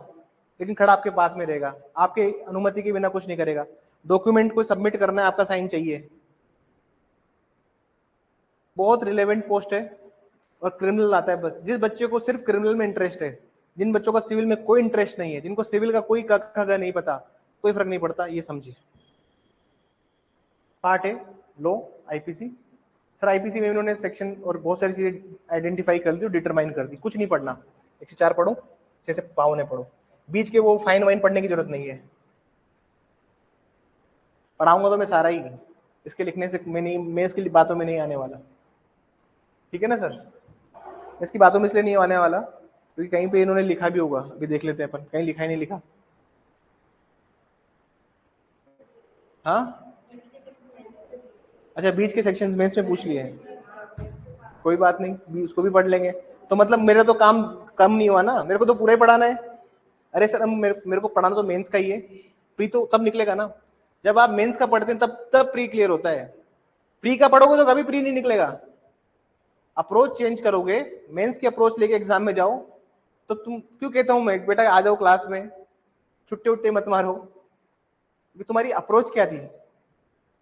S1: लेकिन खड़ा आपके पास में रहेगा, आपके अनुमति के बिना कुछ नहीं करेगा। डॉक्यूमेंट को सबमिट करना है, आपका साइन चाहिए। बहुत रिलेवेंट पोस्ट है और क्रिमिनल आता है। बस जिस बच्चे को सिर्फ क्रिमिनल में इंटरेस्ट है, जिन बच्चों का सिविल में कोई इंटरेस्ट नहीं है, जिनको सिविल का कोई का नहीं पता, कोई फर्क नहीं पड़ता, ये समझिए। पार्ट है लो आईपीसी। सर आईपीसी में उन्होंने सेक्शन और बहुत सारी चीजें आइडेंटिफाई कर दी और डिटरमाइन कर दी। कुछ नहीं पढ़ना, 1 से 4 पढ़ो, 6 से 52 पढ़ो, बीच के वो फाइन वाइन पढ़ने की जरूरत नहीं है। पढ़ाऊंगा तो मैं सारा ही, इसके लिखने से मैं इसकी बातों में नहीं आने वाला, ठीक है ना सर। इसकी बातों में इसलिए नहीं आने वाला क्योंकि कहीं पे इन्होंने लिखा भी होगा, अभी देख लेते हैं अपन, कहीं लिखा ही नहीं लिखा। हाँ अच्छा, बीच के सेक्शन मेंस में पूछ लिए हैं, कोई बात नहीं, उसको भी पढ़ लेंगे। तो मतलब मेरा तो काम कम नहीं हुआ ना, मेरे को तो पूरा ही पढ़ाना है। अरे सर मेरे को पढ़ाना तो मेंस का ही है, प्री तो तब निकलेगा ना जब आप मेंस का पढ़ते हैं, तब प्री क्लियर होता है। प्री का पढ़ोगे तो कभी प्री नहीं निकलेगा। अप्रोच चेंज करोगे, मेंस की अप्रोच लेके एग्जाम में जाओ, तो तुम क्यों कहता हूं मैं बेटा आ जाओ क्लास में, छुट्टे उट्टे मत मारो। तुम्हारी अप्रोच क्या थी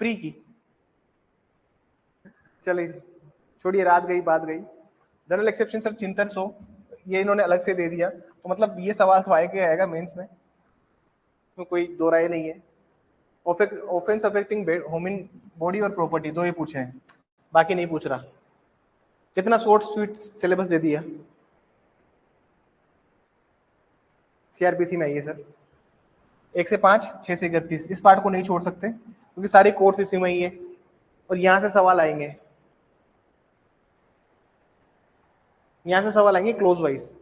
S1: प्री की? चलिए छोड़िए, रात गई बात गई। जनरल एक्सेप्शन सर चिंतन सो, ये इन्होंने अलग से दे दिया, तो मतलब ये सवाल तो आएगा मेंस में, तो कोई दो राय नहीं है। ऑफेंस अफेक्टिंग ह्यूमन बॉडी और प्रॉपर्टी, दो ही पूछे हैं, बाकी नहीं पूछ रहा। कितना शॉर्ट स्वीट सिलेबस दे दिया सीआरपीसी में। आइए सर, 1 से 5, 6 से 31, इस पार्ट को नहीं छोड़ सकते क्योंकि सारे कोर्स इसी में ही है और यहां से सवाल आएंगे, यहां से सवाल आएंगे क्लोज वाइज।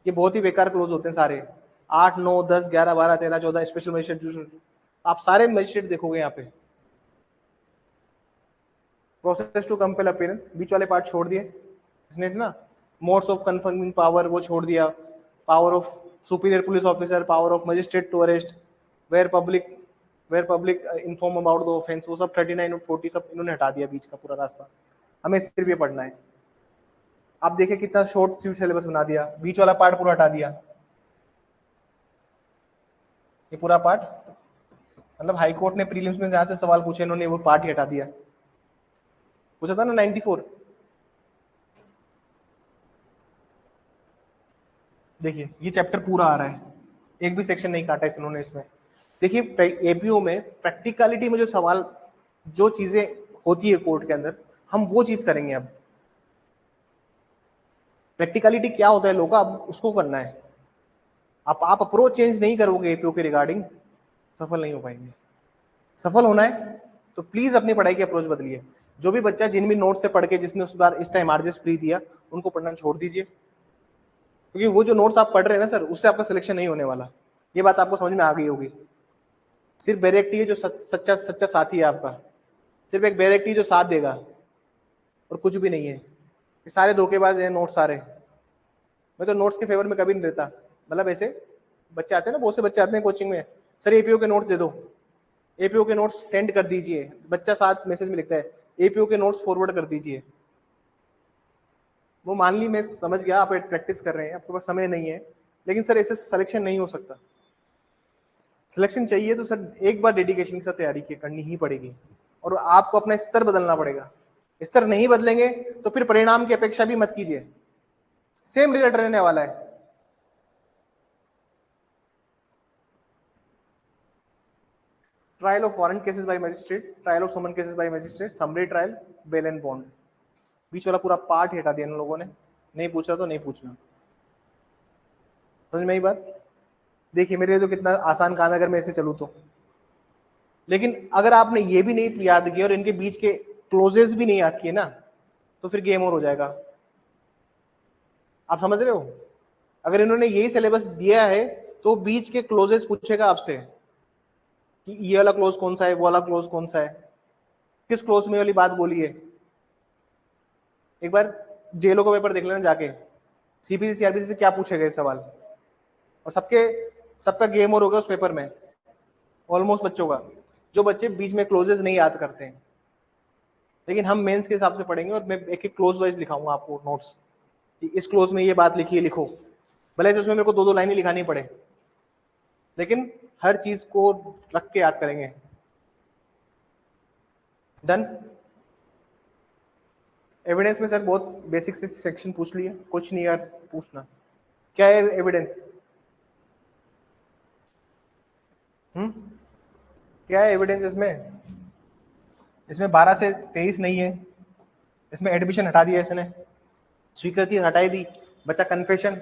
S1: ये बहुत ही बेकार क्लोज होते हैं सारे, 8, 9, 10, 11, 12, 13, 14 स्पेशल मजिस्ट्रेट, आप सारे मजिस्ट्रेट देखोगे यहाँ पे। प्रोसेस टू कंपेल अपीयरेंस, बीच वाले पार्ट छोड़ दिए इसने ना। मोड्स ऑफ कन्फर्मिंग पावर वो छोड़ दिया, power of superior police officer, power of magistrate to arrest, where public inform about the offence, वो सब 39 और 40 सब इन्होंने हटा दिया बीच का पूरा रास्ता। हमें सिर्फ ये पढ़ना है। आप देखिए कितना शॉर्ट स्वीट सिलेबस बना दिया, बीच वाला पार्ट पूरा हटा दिया। ये पूरा पार्ट मतलब हाई कोर्ट ने प्रीलिम्स में जहां से सवाल पूछे इन्होंने वो पार्ट ही हटा दिया। पूछा था ना 94, देखिए ये चैप्टर पूरा आ रहा है, एक भी सेक्शन नहीं काटा इन्होंने इसमें। देखिए एपीओ में प्रैक्टिकलिटी में जो सवाल, जो चीजें होती है कोर्ट के अंदर, हम वो चीज करेंगे। अब प्रैक्टिकलिटी क्या होता है लोगों का, अब उसको करना है। आप अप्रोच चेंज नहीं करोगे एपीओ के रिगार्डिंग, सफल नहीं हो पाएंगे। सफल होना है तो प्लीज अपनी पढ़ाई की अप्रोच बदलिए। जो भी बच्चा जिन भी नोट से पढ़ के जिसने उस बार इस टाइम आरजेस प्री दिया, उनको पढ़ना छोड़ दीजिए, क्योंकि वो जो नोट्स आप पढ़ रहे हैं ना सर, उससे आपका सिलेक्शन नहीं होने वाला। ये बात आपको समझ में आ गई होगी। सिर्फ बैरेक्टी है जो सच्चा सच्चा साथी है आपका, सिर्फ एक बैरेक्टी जो साथ देगा, और कुछ भी नहीं है। ये सारे धोखेबाज हैं नोट्स सारे। मैं तो नोट्स के फेवर में कभी नहीं रहता। मतलब ऐसे बच्चे आते हैं ना, बहुत से बच्चे आते हैं कोचिंग में, सर एपीओ के नोट्स दे दो, एपीओ के नोट्स सेंड कर दीजिए, बच्चा साथ मैसेज में लिखता है एपीओ के नोट्स फॉरवर्ड कर दीजिए। वो मान ली, मैं समझ गया आप प्रैक्टिस कर रहे हैं, आपके पास समय नहीं है, लेकिन सर ऐसे सिलेक्शन नहीं हो सकता। सिलेक्शन चाहिए तो सर एक बार डेडिकेशन के साथ तैयारी करनी ही पड़ेगी, और आपको अपना स्तर बदलना पड़ेगा। स्तर नहीं बदलेंगे तो फिर परिणाम की अपेक्षा भी मत कीजिए, सेम रिजल्ट रहने वाला है। Trial of warrant cases by magistrate, trial of summon cases by magistrate, summary trial, bail and bond, बीच वाला पूरा पार्ट हटा दिया इन लोगों ने। नहीं पूछा तो नहीं पूछना, समझ में आई बात। देखिए मेरे लिए तो कितना आसान काम है अगर मैं ऐसे चलूँ तो, लेकिन अगर आपने ये भी नहीं याद किया और इनके बीच के क्लोजेस भी नहीं याद किए ना, तो फिर गेम ओवर हो जाएगा। आप समझ रहे हो, अगर इन्होंने यही सिलेबस दिया है तो बीच के क्लोजेस पूछेगा आपसे कि ये वाला क्लोज कौन सा है, वो वाला क्लोज कौन सा है, किस क्लोज में वाली बात बोली है। एक बार जेलो का पेपर देख लेना जाके, सीपीसी सीआरपीसी से क्या पूछे गए सवाल, और सबका गेम ओवर होगा उस पेपर में ऑलमोस्ट बच्चों का, जो बच्चे बीच में क्लोजेस नहीं याद करते हैं। लेकिन हम मेंस के हिसाब से पढ़ेंगे और मैं एक एक क्लोज वाइज लिखाऊंगा आपको नोट्स, इस क्लोज में ये बात लिखी है, लिखो, भले से उसमें मेरे को 2-2 लाइनें लिखानी पड़े, लेकिन हर चीज को रख के याद करेंगे। डन। एविडेंस में सर बहुत बेसिक से सेक्शन पूछ लिया, कुछ नहीं यार पूछना। क्या है एविडेंस? क्या है एविडेंस इसमें? इसमें 12 से 23 नहीं है, इसमें एडमिशन हटा दिया इसने, स्वीकृति हटाई दी, बचा कन्फेशन,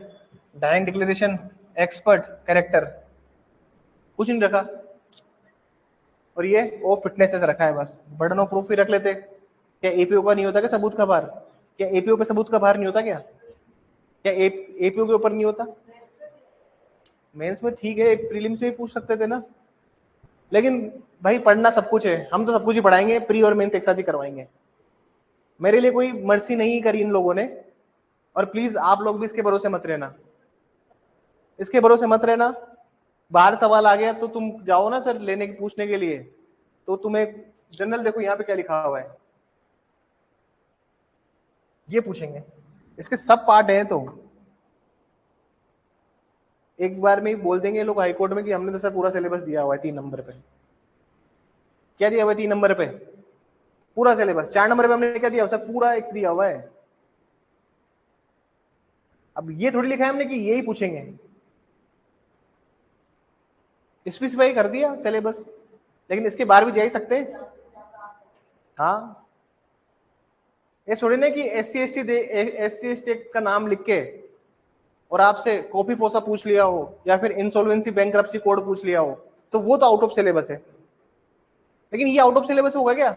S1: डायन डिक्लेरेशन, एक्सपर्ट, कैरेक्टर, कुछ नहीं रखा। और ये ओ फिटनेस से रखा है बस, बर्डन ऑफ प्रूफ ही रख लेते। क्या एपीओ का नहीं होता क्या सबूत का भार? क्या एपीओ पे सबूत का भार नहीं होता क्या? क्या एपीओ के ऊपर नहीं होता? मेंस में ठीक है, प्रीलिम्स में भी पूछ सकते थे ना। लेकिन भाई पढ़ना सब कुछ है, हम तो सब कुछ ही पढ़ाएंगे, प्री और मेंस एक साथ ही करवाएंगे। मेरे लिए कोई मर्सी नहीं करी इन लोगों ने, और प्लीज आप लोग भी इसके भरोसे मत रहना, इसके भरोसे मत रहना। बाहर सवाल आ गया तो तुम जाओ ना सर लेने की पूछने के लिए, तो तुम्हें जनरल देखो यहाँ पे क्या लिखा हुआ है, ये पूछेंगे, इसके सब पार्ट हैं। तो एक बार में ही बोल देंगे लोग हाईकोर्ट में कि हमने तो सर पूरा सिलेबस दिया हुआ है 3 नंबर पे। क्या दिया हुआ है 3 नंबर पे? पूरा सिलेबस। 4 नंबर पे हमने क्या दिया सर? पूरा एक दिया हुआ है। अब ये थोड़ी लिखा है हमने कि यही पूछेंगे, स्पेसिफाई कर दिया सिलेबस, लेकिन इसके बाहर भी जा ही सकते हैं। हाँ, ये थोड़ी ना कि SC/ST का नाम लिख के और आपसे कॉपी पोसा पूछ लिया हो या फिर इंसॉल्वेंसी बैंक्रप्सी कोड पूछ लिया हो, तो वो तो आउट ऑफ सिलेबस है। लेकिन ये आउट ऑफ सिलेबस होगा क्या?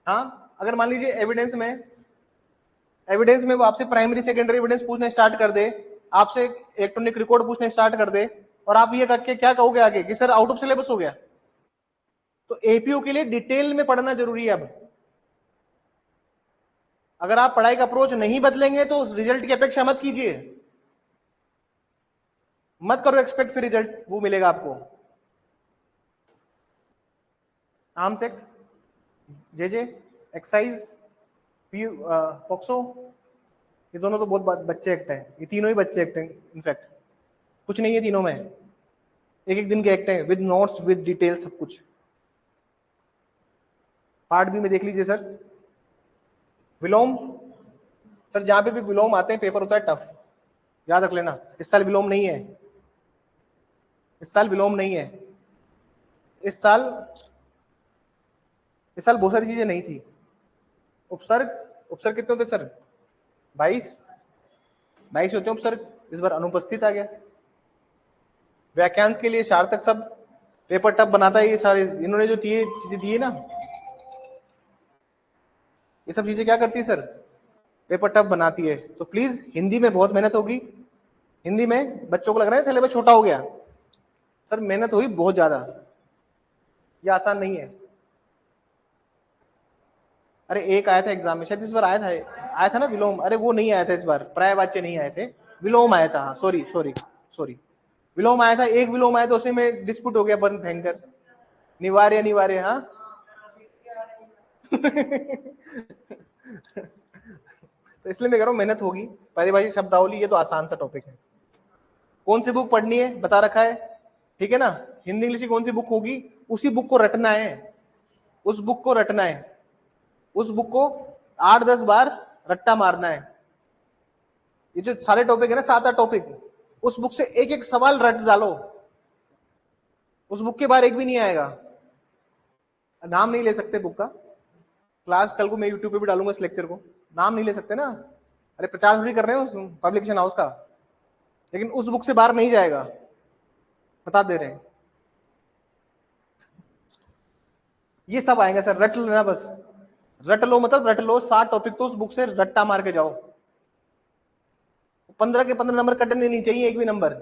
S1: हाँ, अगर मान लीजिए एविडेंस में वो आपसे प्राइमरी सेकेंडरी एविडेंस पूछना स्टार्ट कर दे, आपसे इलेक्ट्रॉनिक रिकॉर्ड पूछना स्टार्ट कर दे, और आप ये करके क्या कहोगे आगे कि सर आउट ऑफ सिलेबस हो गया? तो एपीओ के लिए डिटेल में पढ़ना जरूरी है। अब अगर आप पढ़ाई का अप्रोच नहीं बदलेंगे तो रिजल्ट की अपेक्षा मत कीजिए, मत करो एक्सपेक्ट, फिर रिजल्ट वो मिलेगा आपको। Arms act, JJ, excise, POCSO, ये दोनों तो बहुत बच्चे एक्ट है, ये तीनों ही बच्चे एक्ट हैं। इनफैक्ट कुछ नहीं है तीनों में, एक एक दिन के एक्ट हैं, विद नोट्स विद डिटेल सब कुछ। पार्ट बी में देख लीजिए सर, विलोम। सर जहां पे भी विलोम आते हैं पेपर होता है टफ, याद रख लेना। इस साल विलोम नहीं है, इस साल विलोम नहीं है। इस साल बहुत सारी चीजें नहीं थी। उपसर्ग, उपसर्ग कितने होते सर? 22 होते हैं उपसर्ग, इस बार अनुपस्थित आ गया। व्याख्यांश के लिए सार्थक शब्द, पेपर टफ बनाता है। ये सारे इन्होंने जो चीजें दी है ना, ये सब चीजें क्या करती है सर? पेपर टफ बनाती है। तो प्लीज हिंदी में बहुत मेहनत होगी। हिंदी में बच्चों को लग रहा है सिलेबस छोटा हो गया, सर मेहनत हुई बहुत ज्यादा, ये आसान नहीं है। अरे एक आया था एग्जाम में, शायद इस बार आया था ना विलोम। अरे वो नहीं आया था इस बार, पर्यायवाच्य नहीं आए थे, विलोम आया था। सॉरी सॉरी सॉरी, विलोम आया था, एक विलोम आया था, उसी में डिस्प्यूट हो गया बन भयंकर। निवार्य अनिवार्य, हाँ। तो इसलिए मैं कह रहा हूँ मेहनत होगी। परिभाषा शब्दावली ये तो आसान सा टॉपिक है। कौन सी बुक पढ़नी है बता रखा है, ठीक है ना। हिंदी इंग्लिश की कौन सी बुक होगी, उसी बुक को रटना है, उस बुक को रटना है, उस बुक को 8-10 बार रट्टा मारना है। ये जो सारे टॉपिक है ना, 7-8 टॉपिक, उस बुक से एक एक सवाल रट डालो, उस बुक के बाहर एक भी नहीं आएगा। नाम नहीं ले सकते बुक का, क्लास कल को मैं यूट्यूब पे भी डालूंगा इस लेक्चर को, नाम नहीं ले सकते ना। अरे प्रचार थोड़ी कर रहे हो उस पब्लिकेशन हाउस का, लेकिन उस बुक से बाहर नहीं जाएगा, बता दे रहे हैं। ये सब आएगा सर, रट लेना बस, रट लो, मतलब रट लो 7 टॉपिक, तो उस बुक से रट्टा मार के जाओ। 15 के 15 नंबर कटने नहीं चाहिए, एक भी नंबर।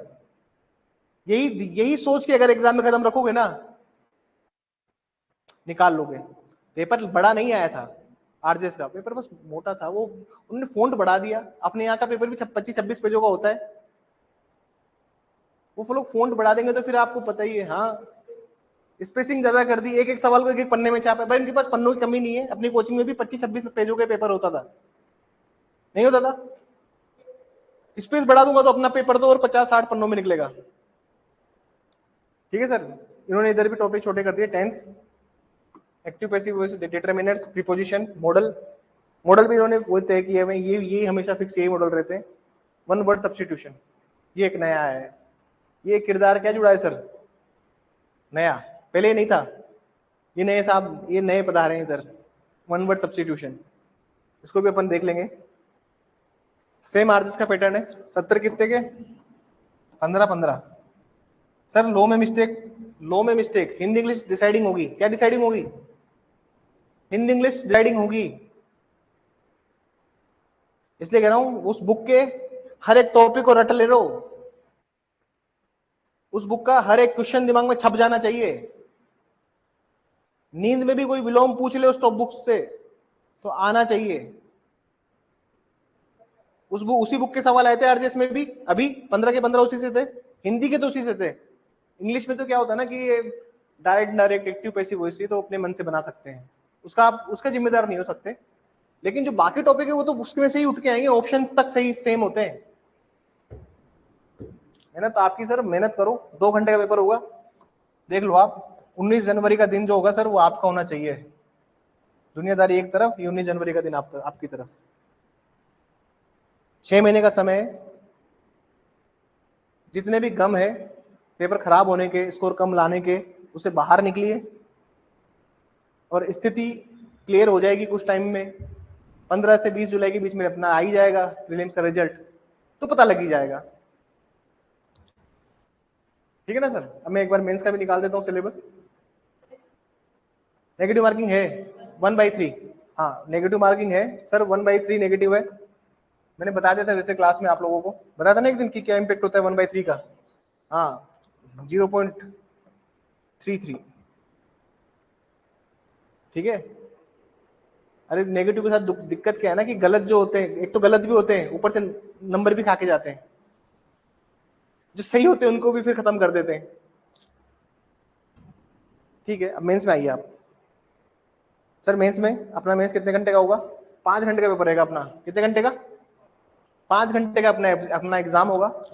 S1: यही सोच के अगर एग्जाम में कदम रखोगे ना, निकाल लोगे। पेपर बड़ा नहीं आया था, आरजेएस का पेपर बस मोटा था, वो उन्होंने फॉन्ट बढ़ा दिया। अपने यहाँ का पेपर भी 25-26 पेजों का होता है, वो लोग फॉन्ट बढ़ा देंगे तो फिर आपको पता ही है। हाँ, स्पेसिंग ज्यादा कर दी, एक एक सवाल को एक एक पन्ने में छापा। भाई इनके पास पन्नों की कमी नहीं है, अपनी कोचिंग में भी 25-26 पेजों का पेपर होता था, नहीं होता था। स्पेस बढ़ा दूंगा तो अपना पेपर तो और 50-60 पन्नों में निकलेगा। ठीक है सर, इन्होंने इधर भी टॉपिक छोटे कर दिए, tense, active passive voice, determiners, preposition, modal, modal भी इन्होंने वो तय किए हुए, ये हमेशा फिक्स यही मॉडल रहते हैं। वन वर्ड सब्स्टिट्यूशन, ये एक नया है। ये किरदार क्या जुड़ा है सर? नया, पहले ये नहीं था। ये नए साहब, ये नए पधारे हैं इधर, वन वर्ड सब्स्टिट्यूशन। इसको भी अपन देख लेंगे। सेम आरजेस का पैटर्न है। 70 कितने के? 15-15। सर लो में मिस्टेक, लो में मिस्टेक, हिंदी इंग्लिश डिसाइडिंग होगी। क्या डिसाइडिंग होगी? हिंदी इंग्लिश डिसाइडिंग होगी। इसलिए कह रहा हूं उस बुक के हर एक टॉपिक को रट ले लो, उस बुक का हर एक क्वेश्चन दिमाग में छप जाना चाहिए। नींद में भी कोई विलोम पूछ ले उस टॉप बुक से तो आना चाहिए। उसी बुक के सवाल आए थे आरजेएस में भी, अभी 15 के 15 उसी से थे। हिंदी के तो उसी से थे। इंग्लिश में तो क्या होता है ना कि ये direct direct active passive voice तो अपने मन से बना सकते हैं, उसका आप उसका जिम्मेदार नहीं हो सकते। लेकिन जो बाकी टॉपिक है वो तो उसमें से ही उठ के आएंगे, ऑप्शन तक सही सेम होते हैं। मेहनत आपकी सर, मेहनत करो। 2 घंटे का पेपर होगा, देख लो आप। 19 जनवरी का दिन जो होगा सर वो आपका होना चाहिए। दुनियादारी एक तरफ, 19 जनवरी का दिन आपकी तरफ। 6 महीने का समय है। जितने भी गम है पेपर खराब होने के, स्कोर कम लाने के, उससे बाहर निकलिए और स्थिति क्लियर हो जाएगी कुछ टाइम में। 15 से 20 जुलाई के बीच में अपना आ ही जाएगा प्रीलिम्स का रिजल्ट, तो पता लग ही जाएगा। ठीक है ना सर? अब मैं एक बार मेंस का भी निकाल देता हूँ सिलेबस। नेगेटिव मार्किंग है 1/3। हाँ नेगेटिव मार्किंग है सर, 1/3 नेगेटिव है। मैंने बता दिया था वैसे क्लास में आप लोगों को, बताया था ना एक दिन कि क्या इम्पेक्ट होता है 1/3 का। हाँ 0.33। ठीक है। अरे नेगेटिव के साथ दिक्कत क्या है ना कि गलत जो होते हैं, एक तो गलत भी होते हैं, ऊपर से नंबर भी खा के जाते हैं। जो सही होते हैं उनको भी फिर खत्म कर देते हैं। ठीक है, अब मेंस में आइए आप। सर मेंस में अपना मेंस कितने घंटे का होगा? 5 घंटे का पेपर रहेगा अपना। कितने घंटे का? 5 घंटे का अपना एग्जाम होगा।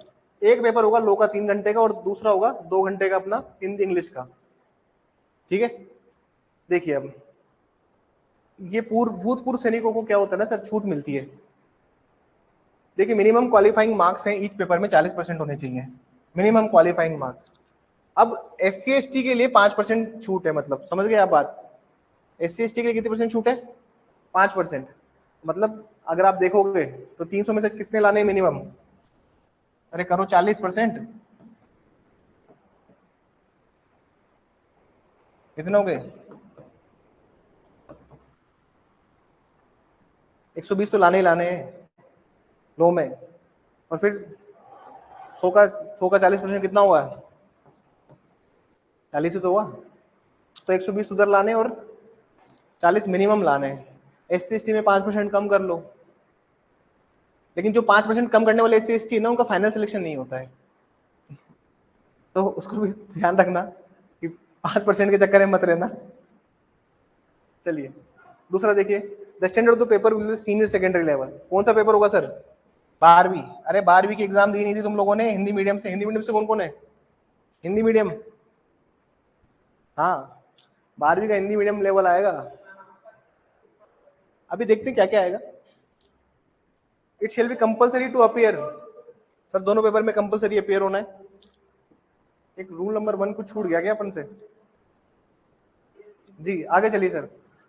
S1: एक पेपर होगा लो का 3 घंटे का और दूसरा होगा 2 घंटे का अपना हिंदी इंग्लिश का। ठीक है। देखिए अब ये भूतपूर्व सैनिकों को क्या होता है ना सर, छूट मिलती है। देखिए मिनिमम क्वालिफाइंग मार्क्स हैं ईच पेपर में 40% होने चाहिए, मिनिमम क्वालिफाइंग मार्क्स। अब SC/ST के लिए 5% छूट है, मतलब समझ गए आप बात? SC/ST के लिए कितनी परसेंट छूट है? 5%। मतलब अगर आप देखोगे तो 300 में से कितने लाने मिनिमम? अरे करो 40%, कितने हो गए? 120 तो लाने ही लाने हैं लो में। और फिर 100 का 40% कितना हुआ? 40 ही तो हुआ। तो 120 उधर लाने और 40 मिनिमम लाने हैं। SC/ST में 5% कम कर लो। लेकिन जो 5% कम करने वाले SC/ST है ना, उनका फाइनल सिलेक्शन नहीं होता है, तो उसको भी ध्यान रखना कि 5% के चक्कर में मत रहना। चलिए दूसरा देखिए, the standard of the paper will senior secondary level. कौन सा पेपर होगा सर? 12वीं। अरे 12वीं की एग्जाम दी नहीं थी तुम लोगों ने हिंदी मीडियम से? हिंदी मीडियम से कौन कौन है? हिंदी मीडियम, हाँ 12वीं का हिंदी मीडियम लेवल आएगा। अभी देखते क्या क्या आएगा। It shall be compulsory to appear. Sir दोनों पेपर में कंपल्सरी अपीयर होना है। एक रूल नंबर 1 कुछ छूट गया क्या अपन से? जी आगे चलिए sir.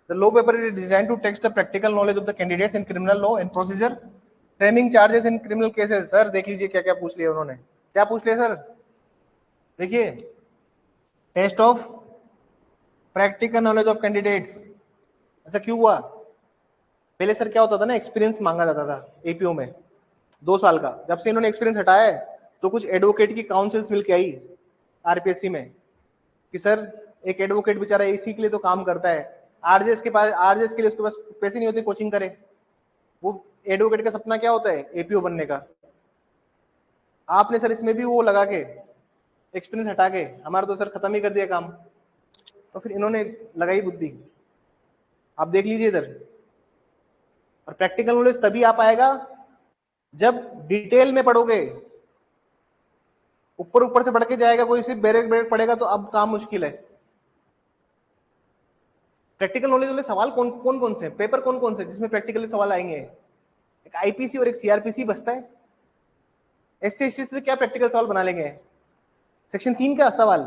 S1: The law paper is design to test the practical knowledge of the candidates in criminal law and procedure, framing charges in criminal cases. Sir देख लीजिए क्या क्या पूछ लिया उन्होंने। क्या पूछ लिया सर? देखिए, test of practical knowledge of candidates. ऐसा क्यों हुआ? पहले सर क्या होता था ना, एक्सपीरियंस मांगा जाता था एपीओ में 2 साल का। जब से इन्होंने एक्सपीरियंस हटाया है तो कुछ एडवोकेट की काउंसिल्स मिलके आई आरपीएससी में कि सर एक एडवोकेट बेचारा इसी के लिए तो काम करता है, आरजेएस के पास, आरजेएस के लिए उसके पास पैसे नहीं होते कोचिंग करे। वो एडवोकेट का सपना क्या होता है? एपीओ बनने का। आपने सर इसमें भी वो लगा के एक्सपीरियंस हटा के हमारा तो सर खत्म ही कर दिया काम। तो फिर इन्होंने लगाई बुद्धि। आप देख लीजिए इधर। और प्रैक्टिकल नॉलेज तभी आ पाएगा जब डिटेल में पढ़ोगे। ऊपर ऊपर से पढ़ के जाएगा कोई, सिर्फ बैरेक बैरेक पढ़ेगा तो अब काम मुश्किल है। प्रैक्टिकल नॉलेज वाले सवाल कौन से पेपर कौन कौन से जिसमें प्रैक्टिकली सवाल आएंगे? एक आईपीसी और एक सीआरपीसी बचता है। एससी एसटी से क्या प्रैक्टिकल सवाल बना लेंगे? सेक्शन 3 का सवाल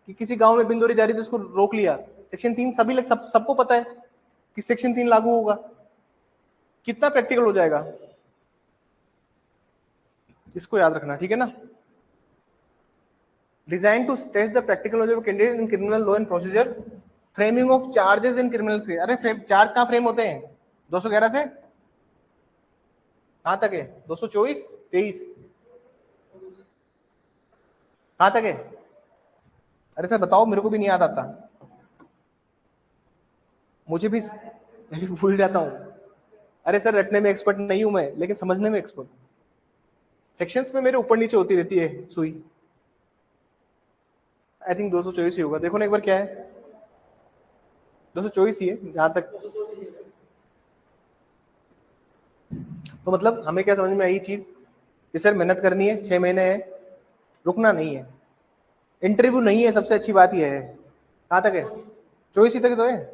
S1: कि किसी गांव में बिंदोरी जारी थी उसको रोक लिया, सेक्शन 3 सभी लोग सबको पता है कि सेक्शन 3 लागू होगा। कितना प्रैक्टिकल हो जाएगा, इसको याद रखना, ठीक है ना। Design to test the practical knowledge of candidate in criminal law and procedure, framing of charges in criminal से। अरे चार्ज कहाँ फ्रेम होते हैं? 211 से कहाँ तक है? 224 23 कहाँ तक है? अरे सर बताओ, मेरे को भी नहीं याद आता, मुझे भी मैं भी भूल जाता हूँ। अरे सर रटने में एक्सपर्ट नहीं हूं मैं, लेकिन समझने में एक्सपर्ट। सेक्शंस में मेरे ऊपर नीचे होती रहती है सुई। आई थिंक 224 ही होगा, देखो ना एक बार क्या है। 224 ही है जहां तक। तो मतलब हमें क्या समझ में आई चीज कि सर मेहनत करनी है, 6 महीने है, रुकना नहीं है। इंटरव्यू नहीं है, सबसे अच्छी बात यह है। कहां तक है? 24 ही तक तो है।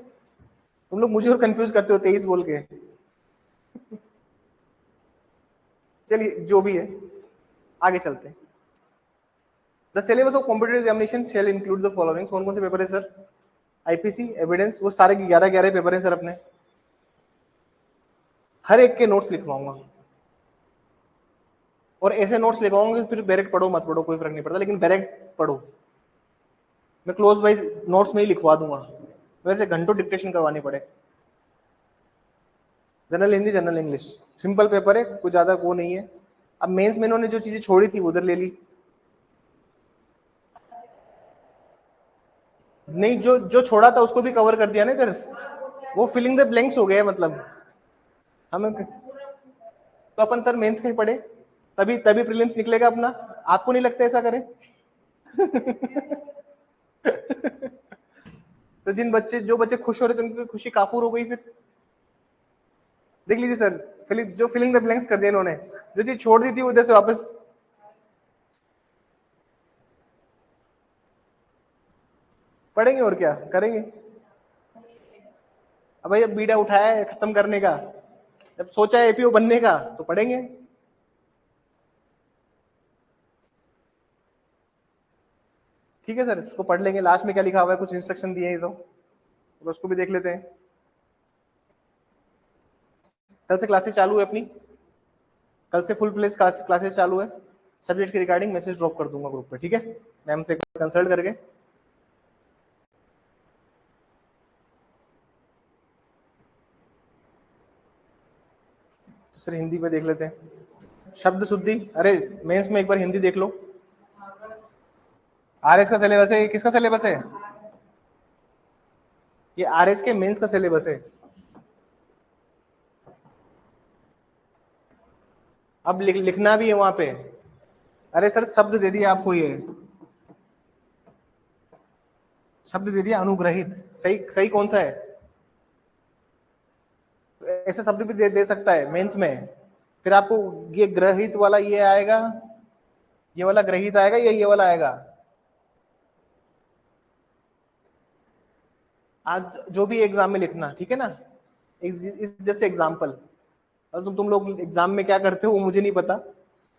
S1: तुम लोग मुझे और कंफ्यूज करते हो 23 बोल के। चलिए जो भी है, आगे चलते हैं। The syllabus of competitive examination shall include the following. कौन कौन से पेपर है सर? आईपीसी, एविडेंस, वो सारे 11 पेपर है सर अपने। हर एक के नोट्स लिखवाऊंगा, और ऐसे नोट्स लिखवाऊंगा फिर डायरेक्ट पढ़ो मत पढ़ो कोई फर्क नहीं पड़ता, लेकिन डायरेक्ट पढ़ो। मैं क्लोज वाइज नोट्स में ही लिखवा दूंगा, वैसे घंटों डिक्टेशन करवानी पड़े। General Hindi, general English, simple paper है, कुछ ज्यादा वो नहीं है। अब मेंस में इन्होंने जो चीजें छोड़ी थी वो उधर ले ली। नहीं, जो जो छोड़ा था उसको भी कवर कर दिया ना इधर। वो फिलिंग द ब्लैंक्स हो गया, मतलब हमें तो अपन सर मेंस का ही पढ़े, तभी तभी प्रीलिम्स निकलेगा अपना। आपको नहीं लगता ऐसा करें? तो जो बच्चे खुश हो रहे थे उनकी खुशी काफूर हो गई। फिर देख लीजिए सर, जो फिलिंग द ब्लैंक्स कर दिया इन्होंने, जो चीज छोड़ दी थी उधर से वापस। पढ़ेंगे और क्या करेंगे। अब भाई अब बीड़ा उठाया है खत्म करने का, जब सोचा है एपीओ बनने का तो पढ़ेंगे। ठीक है सर, इसको पढ़ लेंगे। लास्ट में क्या लिखा हुआ है, कुछ इंस्ट्रक्शन दिए हैं तो उसको भी देख लेते हैं। कल से क्लासेस चालू है अपनी, कल से फुल फ्लेज क्लासेस चालू है। सब्जेक्ट के रिगार्डिंग मैसेज ड्रॉप कर दूंगा ग्रुप पे, ठीक है, मैम से कंसल्ट करके। सर हिंदी में देख लेते हैं। शब्द शुद्धि, अरे मेंस में एक बार हिंदी देख लो। आरएस का सिलेबस है, किसका सिलेबस है? ये आरएस के मेंस का सिलेबस है। अब लिखना भी है वहां पे। अरे सर शब्द दे दिया आपको, ये शब्द दे दिया अनुग्रहित। सही सही कौन सा है? तो ऐसे शब्द भी दे सकता है मेंस में। फिर आपको ये ग्रहित वाला ये आएगा, ये वाला ग्रहित आएगा, ये वाला आएगा। आज जो भी एग्जाम में लिखना, ठीक है ना, इस जैसे एग्जाम्पल। तुम लोग एग्जाम में क्या करते हो वो मुझे नहीं पता,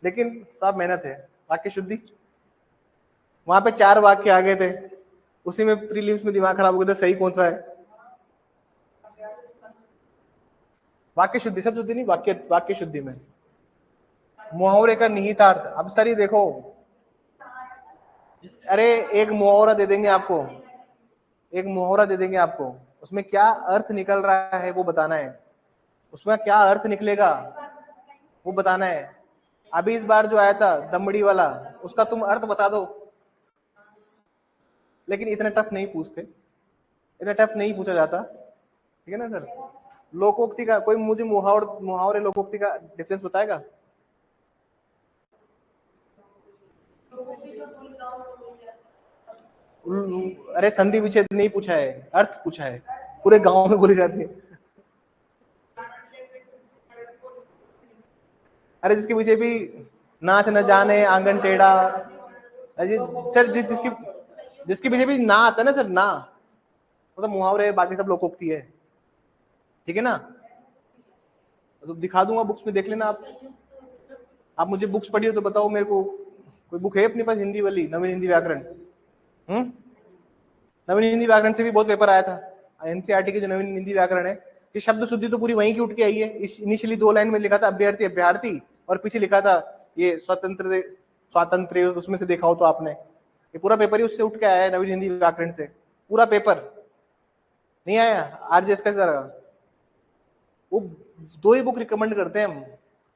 S1: लेकिन सब मेहनत है। वाक्य शुद्धि, वहां पे 4 वाक्य आ गए थे, उसी में प्रीलिम्स में दिमाग खराब हो गया था, सही कौन सा है? वाक्य शुद्धि, सब शुद्धि नहीं, वाक्य शुद्धि में मुहावरे का निहितार्थ। अब सर ये देखो, अरे एक मुहावरा दे देंगे आपको, एक मुहावरा दे देंगे आपको, उसमें क्या अर्थ निकल रहा है वो बताना है। उसमें क्या अर्थ निकलेगा वो बताना है। अभी इस बार जो आया था दमड़ी वाला, उसका तुम अर्थ बता दो। लेकिन इतना टफ नहीं पूछते, इतना टफ नहीं पूछा जाता, ठीक है ना सर। लोकोक्ति का कोई मुझे मुहावरे लोकोक्ति का डिफरेंस बताएगा? अरे संधि विच्छेद नहीं पूछा है, अर्थ पूछा है। पूरे गांव में बोली जाती है। अरे जिसके पीछे भी नाच न जाने आंगन टेढ़ा। अरे सर जिसकी जिसके पीछे भी ना आता है ना सर, ना, मतलब मुहावरे बाकी सब लोकोक्ति है, ठीक है ना। तो दिखा दूंगा बुक्स में, देख लेना आप मुझे बुक्स पढ़ी हो तो बताओ मेरे को, कोई बुक है अपने पास हिंदी वाली, नवीन हिंदी व्याकरण? नवीन हिंदी व्याकरण से भी बहुत पेपर आया था, एनसीईआरटी के जो नवीन हिंदी व्याकरण है, ये शब्द शुद्धि तो पूरी वहीं की उठ के आई है। इनिशियली 2 लाइन में लिखा था अभ्यर्थी अभ्यर्थी, और पीछे लिखा था ये स्वतंत्र स्वातंत्र, उसमें से देखा हो तो आपने, ये पूरा पेपर ही उससे उठ के आया है, नवीन हिंदी व्याकरण से, पूरा पेपर नहीं आया आरजेएस का जरा। वो 2 ही बुक रिकमेंड करते हैं हम,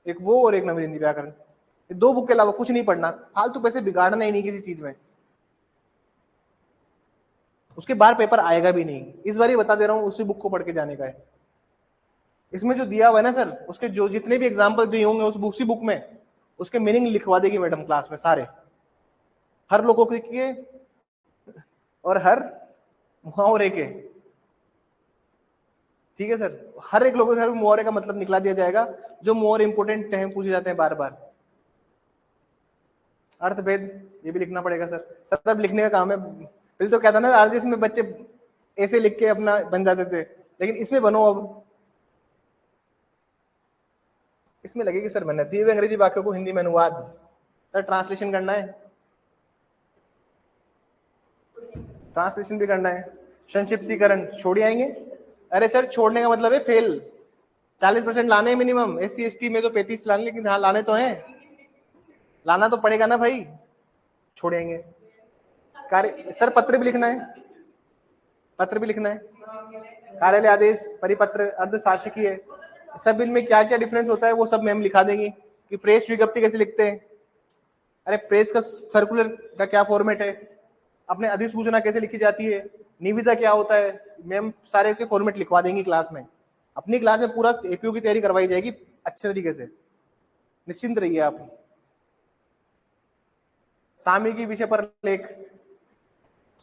S1: एक वो और एक नवीन हिंदी व्याकरण, 2 बुक के अलावा कुछ नहीं पढ़ना, फालतू पैसे बिगाड़ना ही नहीं किसी चीज में, उसके बाहर पेपर आएगा भी नहीं। इस बार ही बता दे रहा हूँ, उसी बुक को पढ़ के जाने का है। इसमें जो दिया हुआ है ना सर, उसके जो जितने भी एग्जाम्पल दिए होंगे उसी बुक में, उसके मीनिंग लिखवा देगी मैडम क्लास में सारे, हर लोगों के और हर मुहावरे के, ठीक है सर। हर एक लोगों के घर में मुहावरे का मतलब निकला दिया जाएगा, जो मुहावरे इंपोर्टेंट हैं, पूछे जाते हैं बार बार। अर्थभेद ये भी लिखना पड़ेगा सर। सर अब लिखने का काम है, पहले तो कहता ना आरजीएस में बच्चे ऐसे लिख के अपना बन जाते थे, लेकिन इसमें बनो अब, इसमें लगेगी सर मेहनत। दिए हुए अंग्रेजी वाक्यों को हिंदी में अनुवाद, सर ट्रांसलेशन करना है, ट्रांसलेशन भी करना है, संक्षिप्तीकरण छोड़ आएंगे। अरे सर छोड़ने का मतलब है फेल, 40% लाने मिनिमम, SC ST में तो 35 लाने, लेकिन हाँ लाने तो हैं, लाना तो पड़ेगा ना भाई, छोड़ेंगे। कार्य सर पत्र भी लिखना है, पत्र भी लिखना है, कार्यालय आदेश, परिपत्र, अर्धशासकीय, सब इनमें क्या क्या डिफरेंस होता है वो सब मैम लिखा देंगी, कि प्रेस विज्ञप्ति कैसे लिखते हैं, अरे प्रेस का सर्कुलर का क्या फॉर्मेट है, अपने अधिसूचना कैसे लिखी जाती है, निविदा क्या होता है, मैम सारे के फॉर्मेट लिखवा देंगी क्लास में। अपनी क्लास में पूरा एपीओ की तैयारी करवाई जाएगी अच्छे तरीके से, निश्चिंत रहिए आप। सामयिकी विषय पर लेख,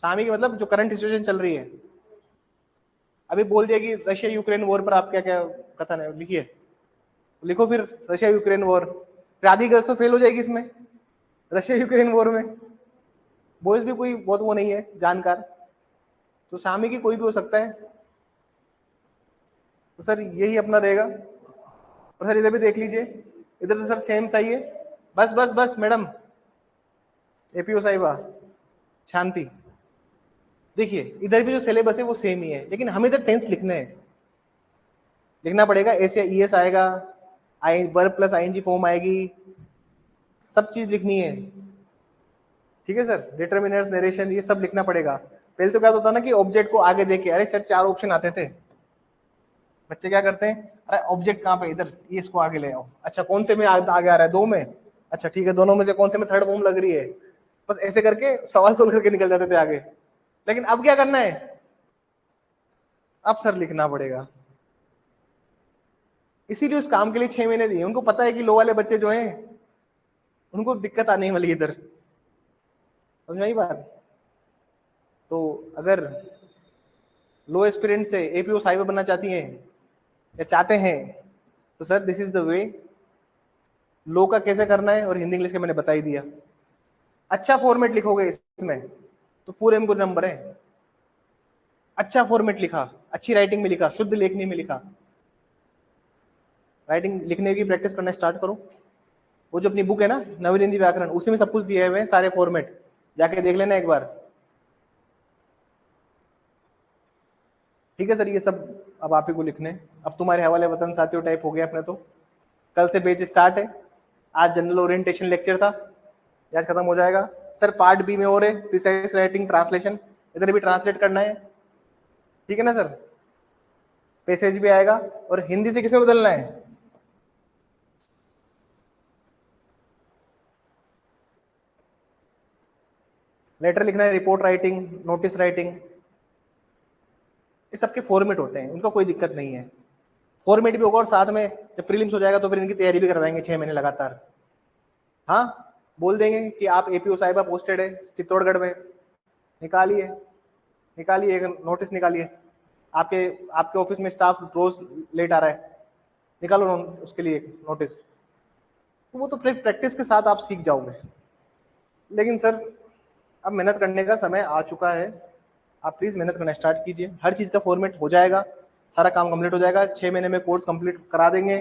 S1: सामयिकी मतलब जो करंट सिचुएशन चल रही है, अभी बोल दिया कि रशिया यूक्रेन वॉर पर आप क्या क्या कथन है, लिखिए, लिखो फिर रशिया यूक्रेन वॉर, फिर आधी गर्ल्स तो फेल हो जाएगी इसमें, रशिया यूक्रेन वॉर में। बॉयज भी कोई बहुत वो नहीं है जानकार, तो सामयिकी कोई भी हो सकता है। तो सर यही अपना रहेगा। और सर इधर भी देख लीजिए, इधर तो सर सेम सही है, बस बस बस मैडम, एपीओ साहिबा शांति। देखिए इधर भी जो सिलेबस है वो सेम ही है, लेकिन हमें इधर टेंस लिखने हैं, लिखना पड़ेगा, ऐसे ईएस आएगा, आई वर्ब प्लस आईएनजी फॉर्म आएगी, सब चीज लिखनी है, ठीक है सर। डिटर्मिनर्स, नरेशन, ये सब लिखना पड़ेगा। पहले तो क्या होता ना कि ऑब्जेक्ट को आगे देके, अरे सर 4 ऑप्शन आते थे, बच्चे क्या करते हैं, अरे ऑब्जेक्ट कहाँ पे, इधर, ये इसको आगे ले आओ, अच्छा कौन से में आगे आ रहा है, 2 में, अच्छा ठीक है, दोनों में से कौन से में थर्ड फॉर्म लग रही है, बस ऐसे करके सवाल सोल्व करके निकल जाते थे आगे। लेकिन अब क्या करना है, अब सर लिखना पड़ेगा, इसीलिए उस काम के लिए 6 महीने दिए, उनको पता है कि लो वाले बच्चे जो हैं उनको दिक्कत आने वाली इधर, समझ आई बात। तो अगर लो एस्पिरेंट से एपीओ साइबर बनना चाहती हैं या चाहते हैं, तो sir this is the way, law का कैसे करना है और हिंदी इंग्लिश का मैंने बता ही दिया। अच्छा फॉर्मेट लिखोगे इसमें तो पूरे में पूरे नंबर है, अच्छा फॉर्मेट लिखा, अच्छी राइटिंग में लिखा, शुद्ध लेखनी में लिखा, राइटिंग लिखने की प्रैक्टिस करना स्टार्ट करो। वो जो अपनी बुक है ना नवीन हिंदी व्याकरण, उसी में सब कुछ दिए हुए हैं, सारे फॉर्मेट, जाके देख लेना एक बार, ठीक है सर। ये सब अब आप ही को लिखने, अब तुम्हारे हवाले वतन साथियों टाइप हो गया अपने तो। कल से बैच स्टार्ट है, आज जनरल ओरिएंटेशन लेक्चर था, आज खत्म हो जाएगा सर। पार्ट बी में और है प्रिसाइज राइटिंग ट्रांसलेशन, इधर भी ट्रांसलेट करना है, ठीक है ना सर। पैसेज भी आएगा, और हिंदी से किसे बदलना है, लेटर लिखना है, रिपोर्ट राइटिंग, नोटिस राइटिंग, ये सबके फॉर्मेट होते हैं, उनका कोई दिक्कत नहीं है, फॉर्मेट भी होगा, और साथ में जब प्रीलिम्स हो जाएगा तो फिर इनकी तैयारी भी करवाएंगे 6 महीने लगातार। हाँ बोल देंगे कि आप एपीओ साहिबा पोस्टेड है चित्तौड़गढ़ में, निकालिए, निकालिए एक नोटिस निकालिए, आपके आपके ऑफिस में स्टाफ रोज लेट आ रहा है, निकालो उसके लिए नोटिस। तो वो तो प्रैक्टिस के साथ आप सीख जाओगे। लेकिन सर अब मेहनत करने का समय आ चुका है, आप प्लीज मेहनत करना स्टार्ट कीजिए, हर चीज का फॉर्मेट हो जाएगा, सारा काम कंप्लीट हो जाएगा, 6 महीने में कोर्स कंप्लीट करा देंगे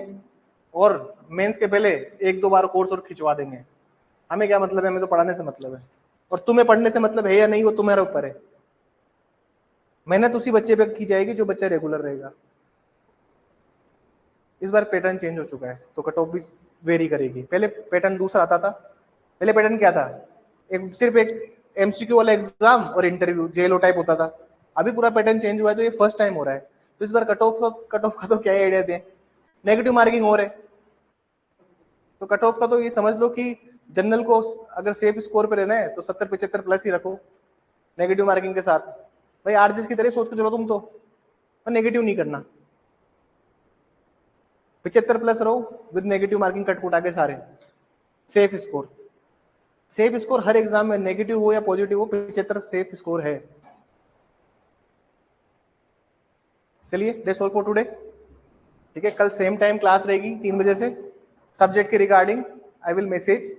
S1: और मेंस के पहले 1-2 बार कोर्स और खिंचवा देंगे। हमें क्या मतलब है, हमें तो पढ़ाने से मतलब है, और तुम्हें पढ़ने से मतलब है या नहीं वो तुम्हारे ऊपर है। मेहनत उसी बच्चे पे की जाएगी जो बच्चा रेगुलर रहेगा। इस बार पैटर्न चेंज हो चुका है तो कट ऑफ भी वेरी करेगी। पहले पैटर्न दूसरा आता था, पहले पैटर्न क्या था, एक सिर्फ एक एमसीक्यू वाला एग्जाम और इंटरव्यू जेलो टाइप होता था। अभी पूरा पैटर्न चेंज हुआ है तो ये फर्स्ट टाइम हो रहा है। तो इस बार कट ऑफ का तो क्या आइडिया थे, नेगेटिव मार्किंग हो रहा है। तो कट ऑफ का तो ये समझ लो कि जनरल को अगर सेफ स्कोर पे रहना है तो 70-75 प्लस ही रखो नेगेटिव मार्किंग के साथ। भाई आरजीएस की तरह सोच के चलो तुम तो, नेगेटिव नहीं करना, 75 प्लस रहो विद नेगेटिव मार्किंग कट कुटा के सारे। सेफ स्कोर, सेफ स्कोर हर एग्जाम में नेगेटिव हो या पॉजिटिव हो 75 सेफ स्कोर है। चलिए दैट्स ऑल फॉर टुडे। ठीक है, कल सेम टाइम क्लास रहेगी 3 बजे से। सब्जेक्ट के रिगार्डिंग आई विल मैसेज,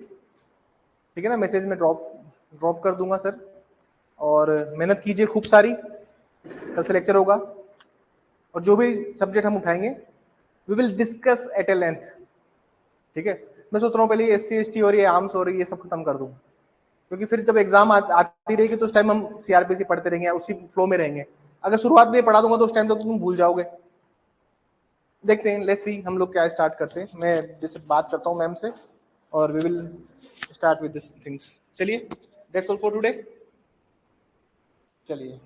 S1: ठीक है ना, मैसेज में ड्रॉप कर दूंगा सर। और मेहनत कीजिए खूब सारी, कल से लेक्चर होगा और जो भी सब्जेक्ट हम उठाएंगे we will discuss at a length. ठीक है, मैं सोच रहा हूँ पहले SC ST और ये आर्म्स और ये सब खत्म कर दूं, क्योंकि फिर जब एग्जाम आती रहेगी तो उस टाइम हम CRPC पढ़ते रहेंगे, उसी फ्लो में रहेंगे। अगर शुरुआत में पढ़ा दूंगा तो उस टाइम तो तुम भूल जाओगे। देखते हैं, लेट्स सी हम लोग क्या स्टार्ट करते हैं। मैं जैसे बात करता हूँ मैम से और we will start with this things. चलिए दैट्स ऑल फॉर टुडे। चलिए।